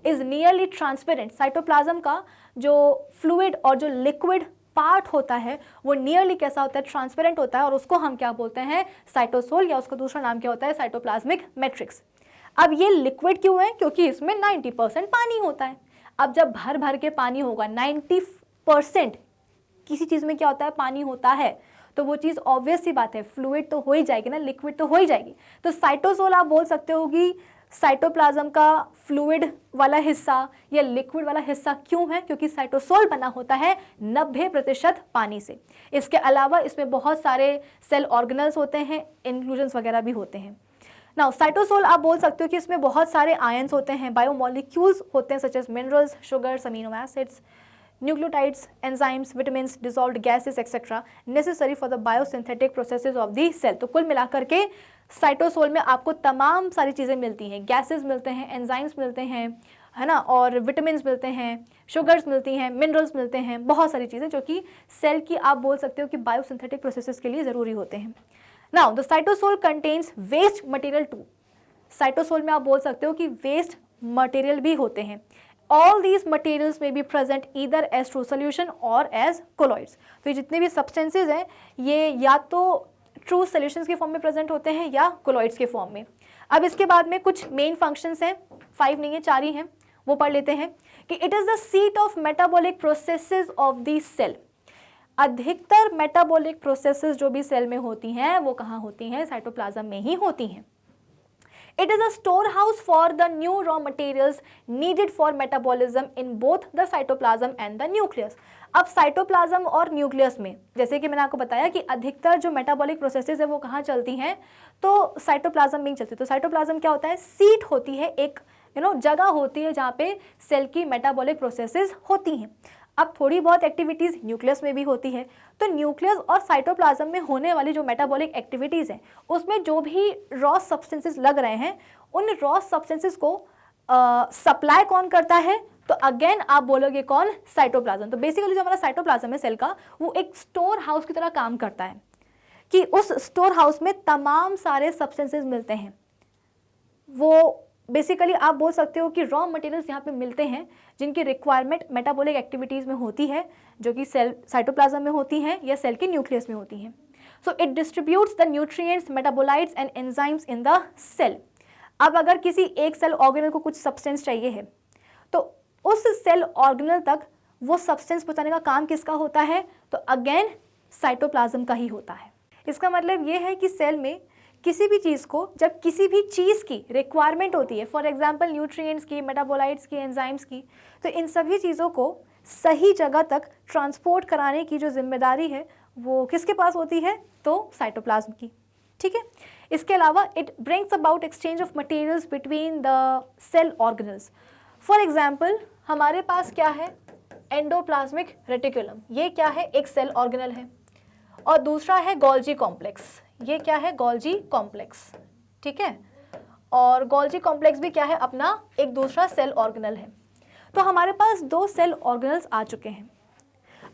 A: is nearly transparent. Cytoplasm का जो फ्लूइड और जो लिक्विड पार्ट होता है वो नियरली कैसा होता है, ट्रांसपेरेंट होता है, और उसको हम क्या बोलते हैं, साइटोसोल, या उसका दूसरा नाम क्या होता है, साइटोप्लाज्मिक मैट्रिक्स। अब ये लिक्विड क्यों है, क्योंकि इसमें 90% पानी होता है। अब जब भर भर के पानी होगा, 90% किसी चीज़ में क्या होता है, पानी होता है, तो वो चीज़ ऑब्वियस सी बात है फ्लूइड तो हो ही जाएगी ना, लिक्विड तो हो ही जाएगी। तो साइटोसोल आप बोल सकते हो कि साइटोप्लाज्म का फ्लूइड वाला हिस्सा या लिक्विड वाला हिस्सा क्यों है, क्योंकि साइटोसोल बना होता है 90% पानी से। इसके अलावा इसमें बहुत सारे सेल ऑर्गेनल्स होते हैं, इंक्लूजन्स वगैरह भी होते हैं। नाउ साइटोसोल आप बोल सकते हो कि इसमें बहुत सारे आयंस होते हैं, बायोमोलिक्यूल्स होते हैं such as minerals, sugars, amino acids, nucleotides, enzymes, vitamins, dissolved gases etcetera necessary for the biosynthetic processes of the cell. तो कुल मिलाकर के साइटोसोल में आपको तमाम सारी चीज़ें मिलती हैं, गैसेस मिलते हैं, एंजाइम्स मिलते हैं, है ना, और विटामिन्स मिलते हैं, शुगर्स मिलती हैं, मिनरल्स मिलते हैं, बहुत सारी चीज़ें जो कि सेल की आप बोल सकते हो कि बायोसिंथेटिक प्रोसेसेस के लिए ज़रूरी होते हैं। Now the cytosol contains waste material too. Cytosol में आप बोल सकते हो कि वेस्ट मटेरियल भी होते हैं। All these materials may be present either as true solution or as colloids। तो ये जितने भी substances हैं ये या तो true solutions के फॉर्म में प्रेजेंट होते हैं या colloids के फॉर्म में। अब इसके बाद में कुछ मेन फंक्शंस हैं, 5 नहीं है 4 ही हैं, वो पढ़ लेते हैं कि it is the seat of metabolic processes of the cell. अधिकतर मेटाबॉलिक प्रोसेसेस जो भी सेल में होती हैं वो कहाँ होती हैं, साइटोप्लाज्म में ही होती हैं। It is a storehouse for the new raw materials needed for metabolism in both the cytoplasm and the nucleus। अब साइटोप्लाज्म और न्यूक्लियस में जैसे कि मैंने आपको बताया कि अधिकतर जो मेटाबॉलिक प्रोसेसेस है वो कहाँ चलती हैं, तो साइटोप्लाज्म में ही चलती है। तो साइटोप्लाज्म क्या होता है, सीट होती है, एक जगह होती है जहाँ पे सेल की मेटाबॉलिक प्रोसेसेस होती हैं। अब थोड़ी बहुत एक्टिविटीज़ न्यूक्लियस में भी होती है। तो न्यूक्लियस और साइटोप्लाज्म में होने वाली जो मेटाबॉलिक एक्टिविटीज़ हैं उसमें जो भी रॉ सब्सटेंसेस लग रहे हैं उन रॉ सब्सटेंसेस को सप्लाई कौन करता है, तो अगेन आप बोलोगे कौन, साइटोप्लाज्म। तो बेसिकली जो हमारा साइटोप्लाज्म है सेल का वो एक स्टोर हाउस की तरह काम करता है कि उस स्टोर हाउस में तमाम सारे सब्सटेंसेस मिलते हैं। वो बेसिकली आप बोल सकते हो कि रॉ मटेरियल्स यहाँ पे मिलते हैं जिनकी रिक्वायरमेंट मेटाबॉलिक एक्टिविटीज़ में होती है, जो कि सेल साइटोप्लाज्म में होती हैं या सेल के न्यूक्लियस में होती हैं। So it distributes the nutrients, metabolites and enzymes in the cell. अब अगर किसी एक सेल ऑर्गेनल को कुछ सब्सटेंस चाहिए है तो उस सेल ऑर्गेनल तक वो सब्सटेंस पहुँचाने का काम किसका होता है, तो अगेन साइटोप्लाज्म का ही होता है। इसका मतलब ये है कि सेल में किसी भी चीज़ को जब किसी भी चीज़ की रिक्वायरमेंट होती है, फॉर एग्जांपल न्यूट्रिएंट्स की, मेटाबोलाइट्स की, एंजाइम्स की, तो इन सभी चीज़ों को सही जगह तक ट्रांसपोर्ट कराने की जो जिम्मेदारी है वो किसके पास होती है, तो साइटोप्लाज्म की। ठीक है। इसके अलावा it brings about exchange of materials between the cell organelles. For example हमारे पास क्या है, एंडोप्लाज्मिक रेटिकुलम, ये क्या है, एक सेल ऑर्गेनल है, और दूसरा है गोल्जी कॉम्प्लेक्स, ये क्या है, गोल्जी कॉम्प्लेक्स। ठीक है, और गोल्जी कॉम्प्लेक्स भी क्या है, अपना एक दूसरा सेल ऑर्गेनल है। तो हमारे पास 2 सेल ऑर्गेनल्स आ चुके हैं।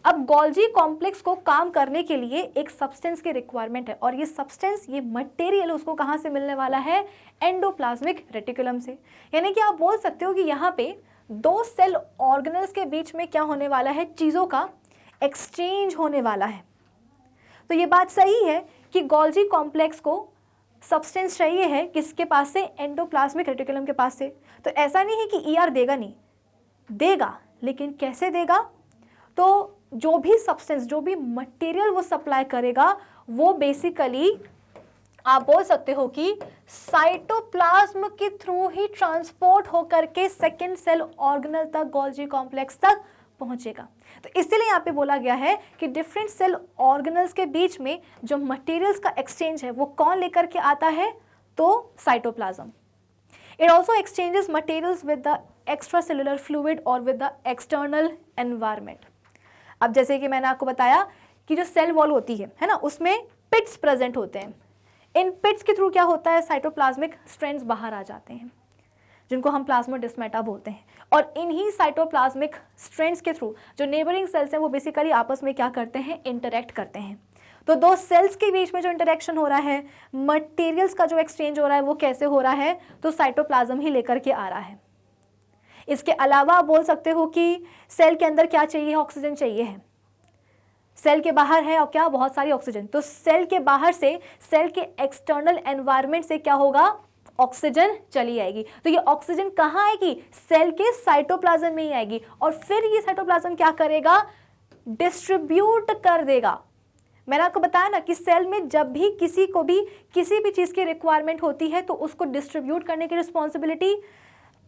A: अब गोल्जी कॉम्प्लेक्स को काम करने के लिए एक सब्सटेंस की रिक्वायरमेंट है, और ये सब्सटेंस, ये मटेरियल उसको कहाँ से मिलने वाला है, एंडोप्लाज्मिक रेटिकुलम से। यानी कि आप बोल सकते हो कि यहाँ पे 2 सेल ऑर्गेनल्स के बीच में क्या होने वाला है, चीज़ों का एक्सचेंज होने वाला है। तो ये बात सही है कि गोल्जी कॉम्प्लेक्स को सब्सटेंस चाहिए है किसके पास से, एंडोप्लाज्मिक रेटिकुलम के पास से। तो ऐसा नहीं है कि ईआर देगा नहीं, देगा, लेकिन कैसे देगा, तो जो भी सब्सटेंस, जो भी मटेरियल वो सप्लाई करेगा वो बेसिकली आप बोल सकते हो कि साइटोप्लाज्म के थ्रू ही ट्रांसपोर्ट होकर के सेकेंड सेल ऑर्गेनल तक, गोल्जी कॉम्प्लेक्स तक पहुंचेगा। तो इसीलिए यहाँ पे बोला गया है कि डिफरेंट सेल ऑर्गेनल्स के बीच में जो मटेरियल्स का एक्सचेंज है वो कौन लेकर के आता है, तो cytoplasm. It also exchanges materials with the extra cellular fluid और विद द एक्सटर्नल एनवायरमेंट। अब जैसे कि मैंने आपको बताया कि जो सेल वॉल होती है ना, उसमें पिट्स प्रेजेंट होते हैं। इन पिट्स के थ्रू क्या होता है, साइटोप्लाज्मिक स्ट्रैंड्स बाहर आ जाते हैं जिनको हम प्लाज्मोडेस्माटा बोलते हैं, और इन्हीं साइटोप्लाज्मिक स्ट्रैंड्स के थ्रू जो नेबरिंग सेल्स हैं वो बेसिकली आपस में क्या करते हैं, इंटरैक्ट करते हैं। तो 2 सेल्स के बीच में जो इंटरेक्शन हो रहा है, मटेरियल्स का जो एक्सचेंज हो रहा है वो कैसे हो रहा है, तो साइटोप्लाज्म ही लेकर के आ रहा है। इसके अलावा आप बोल सकते हो कि सेल के अंदर क्या चाहिए, ऑक्सीजन चाहिए है, सेल के बाहर है और क्या, बहुत सारी ऑक्सीजन। तो सेल के बाहर से, सेल के एक्सटर्नल एनवायरनमेंट से क्या होगा, ऑक्सीजन चली आएगी। तो ये ऑक्सीजन कहाँ आएगी, सेल के साइटोप्लाज्म में ही आएगी, और फिर ये साइटोप्लाज्म क्या करेगा, डिस्ट्रीब्यूट कर देगा। मैंने आपको बताया ना कि सेल में जब भी किसी को भी किसी भी चीज़ की रिक्वायरमेंट होती है तो उसको डिस्ट्रीब्यूट करने की रिस्पॉन्सिबिलिटी,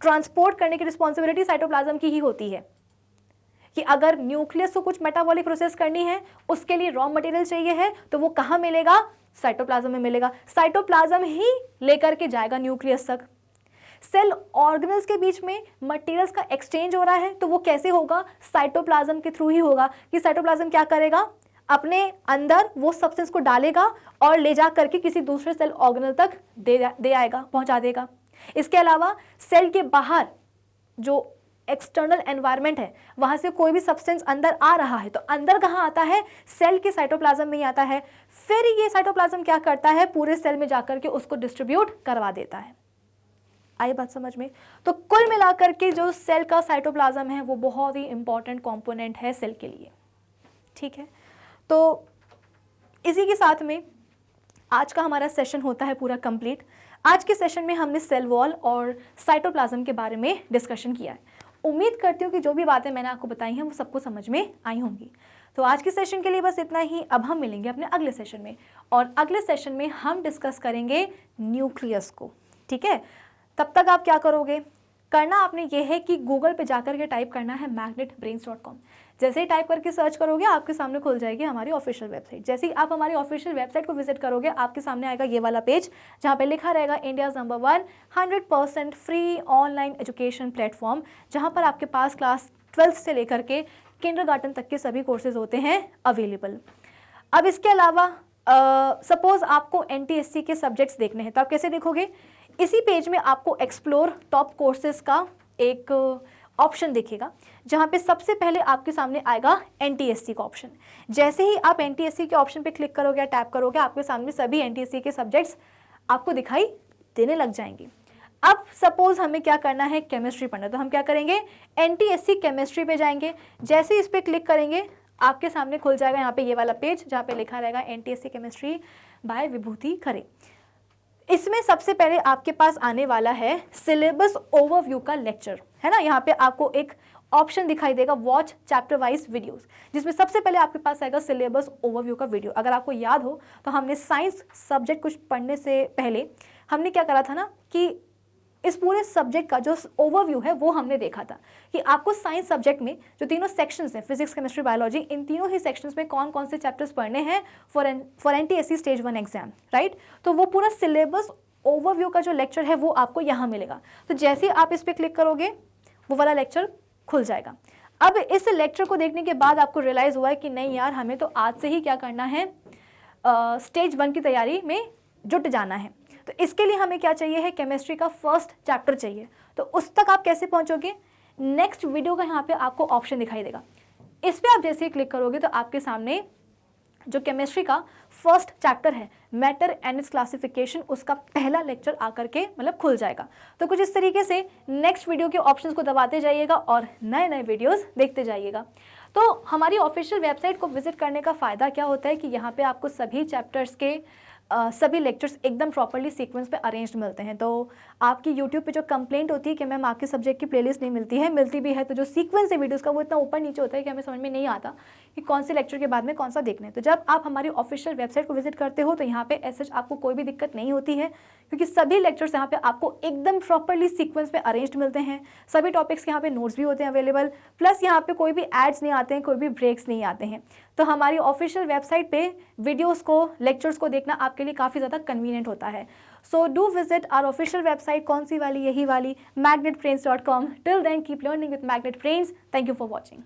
A: ट्रांसपोर्ट करने की रिस्पॉन्सिबिलिटी साइटोप्लाज्म की ही होती है। कि अगर न्यूक्लियस को कुछ मेटाबॉलिक प्रोसेस करनी है, उसके लिए रॉ मटेरियल चाहिए है, तो वो कहाँ मिलेगा? साइटोप्लाज्म में मिलेगा। साइटोप्लाज्म ही लेकर के जाएगा न्यूक्लियस तक। सेल ऑर्गेनल्स के बीच में मटेरियल्स का एक्सचेंज हो रहा है, तो वो कैसे होगा? साइटोप्लाज्म के थ्रू ही होगा। कि साइटोप्लाज्म क्या करेगा? अपने अंदर वो सब्सटेंस को डालेगा और ले जा करके किसी दूसरे सेल ऑर्गेनल तक दे आएगा, पहुंचा देगा। इसके अलावा सेल के बाहर जो एक्सटर्नल एनवायरनमेंट है, वहां से कोई भी सब्सटेंस अंदर आ रहा है, तो अंदर कहाँ आता है? सेल के साइटोप्लाज्म में ही आता है। फिर ये साइटोप्लाज्म क्या करता है? पूरे सेल में जाकर के उसको डिस्ट्रीब्यूट करवा देता है। आई बात समझ में? तो कुल मिलाकर के जो सेल का साइटोप्लाज्म है वो बहुत ही इंपॉर्टेंट कंपोनेंट है सेल के लिए। ठीक है, तो इसी के साथ में आज का हमारा सेशन होता है पूरा कंप्लीट। आज के सेशन में हमने सेल वॉल और साइटोप्लाज्म के बारे में डिस्कशन किया है। उम्मीद करती हूँ कि जो भी बातें मैंने आपको बताई हैं वो सबको समझ में आई होंगी। तो आज के सेशन के लिए बस इतना ही। अब हम मिलेंगे अपने अगले सेशन में, और अगले सेशन में हम डिस्कस करेंगे न्यूक्लियस को। ठीक है, तब तक आप क्या करोगे? करना आपने ये है कि गूगल पे जाकर के टाइप करना है magnetbrains.com। जैसे ही टाइप करके सर्च करोगे आपके सामने खुल जाएगी हमारी ऑफिशियल वेबसाइट। जैसे ही आप हमारी ऑफिशियल वेबसाइट को विजिट करोगे आपके सामने आएगा ये वाला पेज, जहाँ पे लिखा रहेगा India's number 1 100% free online education platform, जहाँ पर आपके पास क्लास 12th से लेकर के किंडरगार्टन तक के सभी कोर्सेज होते हैं अवेलेबल। अब इसके अलावा सपोज आपको NTSC के सब्जेक्ट्स देखने हैं, तो आप कैसे देखोगे? इसी पेज में आपको एक्सप्लोर टॉप कोर्सेज का एक ऑप्शन दिखेगा, जहाँ पे सबसे पहले आपके सामने आएगा NTSC का ऑप्शन। जैसे ही आप NTSC के ऑप्शन पे क्लिक करोगे या टैप करोगे, आपके सामने सभी NTSC के सब्जेक्ट्स आपको दिखाई देने लग जाएंगे। अब सपोज हमें क्या करना है? केमिस्ट्री पढ़ना, तो हम क्या करेंगे? NTSC केमिस्ट्री पे जाएंगे। जैसे इस पर क्लिक करेंगे आपके सामने खुल जाएगा यहाँ पे ये वाला पेज, जहाँ पे लिखा रहेगा NTSC केमिस्ट्री बाय विभूति खरे। इसमें सबसे पहले आपके पास आने वाला है सिलेबस ओवरव्यू का लेक्चर, है ना। यहाँ पे आपको एक ऑप्शन दिखाई देगा वॉच चैप्टर वाइज वीडियोस, जिसमें सबसे पहले आपके पास आएगा सिलेबस ओवरव्यू का वीडियो। अगर आपको याद हो तो हमने साइंस सब्जेक्ट कुछ पढ़ने से पहले हमने क्या करा था ना कि इस पूरे सब्जेक्ट का जो ओवरव्यू है वो हमने देखा था कि आपको साइंस सब्जेक्ट में जो तीनों सेक्शंस हैं, फिजिक्स, केमिस्ट्री, बायोलॉजी, इन तीनों ही सेक्शंस में कौन कौन से चैप्टर्स पढ़ने हैं for NTSC stage 1 exam, right. तो वो पूरा सिलेबस ओवरव्यू का जो लेक्चर है वो आपको यहाँ मिलेगा। तो जैसे ही आप इस पर क्लिक करोगे वो वाला लेक्चर खुल जाएगा। अब इस लेक्चर को देखने के बाद आपको रियलाइज़ हुआ है कि नहीं यार, हमें तो आज से ही क्या करना है, स्टेज 1 की तैयारी में जुट जाना है। तो इसके लिए हमें क्या चाहिए है? केमिस्ट्री का फर्स्ट चैप्टर चाहिए। तो उस तक आप कैसे पहुंचोगे? नेक्स्ट वीडियो का यहाँ पे आपको ऑप्शन दिखाई देगा, इस पर आप जैसे ही क्लिक करोगे तो आपके सामने जो केमिस्ट्री का फर्स्ट चैप्टर है मैटर एंड इट्स क्लासिफिकेशन, उसका पहला लेक्चर आकर के मतलब खुल जाएगा। तो कुछ इस तरीके से नेक्स्ट वीडियो के ऑप्शंस को दबाते जाइएगा और नए नए वीडियोस देखते जाइएगा। तो हमारी ऑफिशियल वेबसाइट को विजिट करने का फ़ायदा क्या होता है कि यहाँ पे आपको सभी चैप्टर्स के सभी लेक्चर्स एकदम प्रॉपर्ली सीक्वेंस पे अरेंज्ड मिलते हैं। तो आपकी यूट्यूब पे जो कंप्लेंट होती है कि मैम आपके सब्जेक्ट की प्लेलिस्ट नहीं मिलती है, मिलती भी है तो जो सीक्वेंस है वीडियोस का वो इतना ऊपर नीचे होता है कि हमें समझ में नहीं आता कि कौन से लेक्चर के बाद में कौन सा देखना है। तो जब आप हमारी ऑफिशियल वेबसाइट को विजिट करते हो तो यहाँ पे ऐसे आपको कोई भी दिक्कत नहीं होती है, क्योंकि सभी लेक्चर्स यहाँ पे आपको एकदम प्रॉपर्ली सीक्वेंस में अरेंज्ड मिलते हैं। सभी टॉपिक्स के यहाँ पे नोट्स भी होते हैं अवेलेबल, प्लस यहाँ पे कोई भी एड्स नहीं आते हैं, कोई भी ब्रेक्स नहीं आते हैं। तो हमारी ऑफिशियल वेबसाइट पे वीडियोस को, लेक्चर्स को देखना आपके लिए काफ़ी ज़्यादा कन्वीनियंट होता है। So do visit our official website. कौन सी वाली? यही वाली, magnetbrains.com। Till then keep learning with Magnet Brains. Thank you for watching.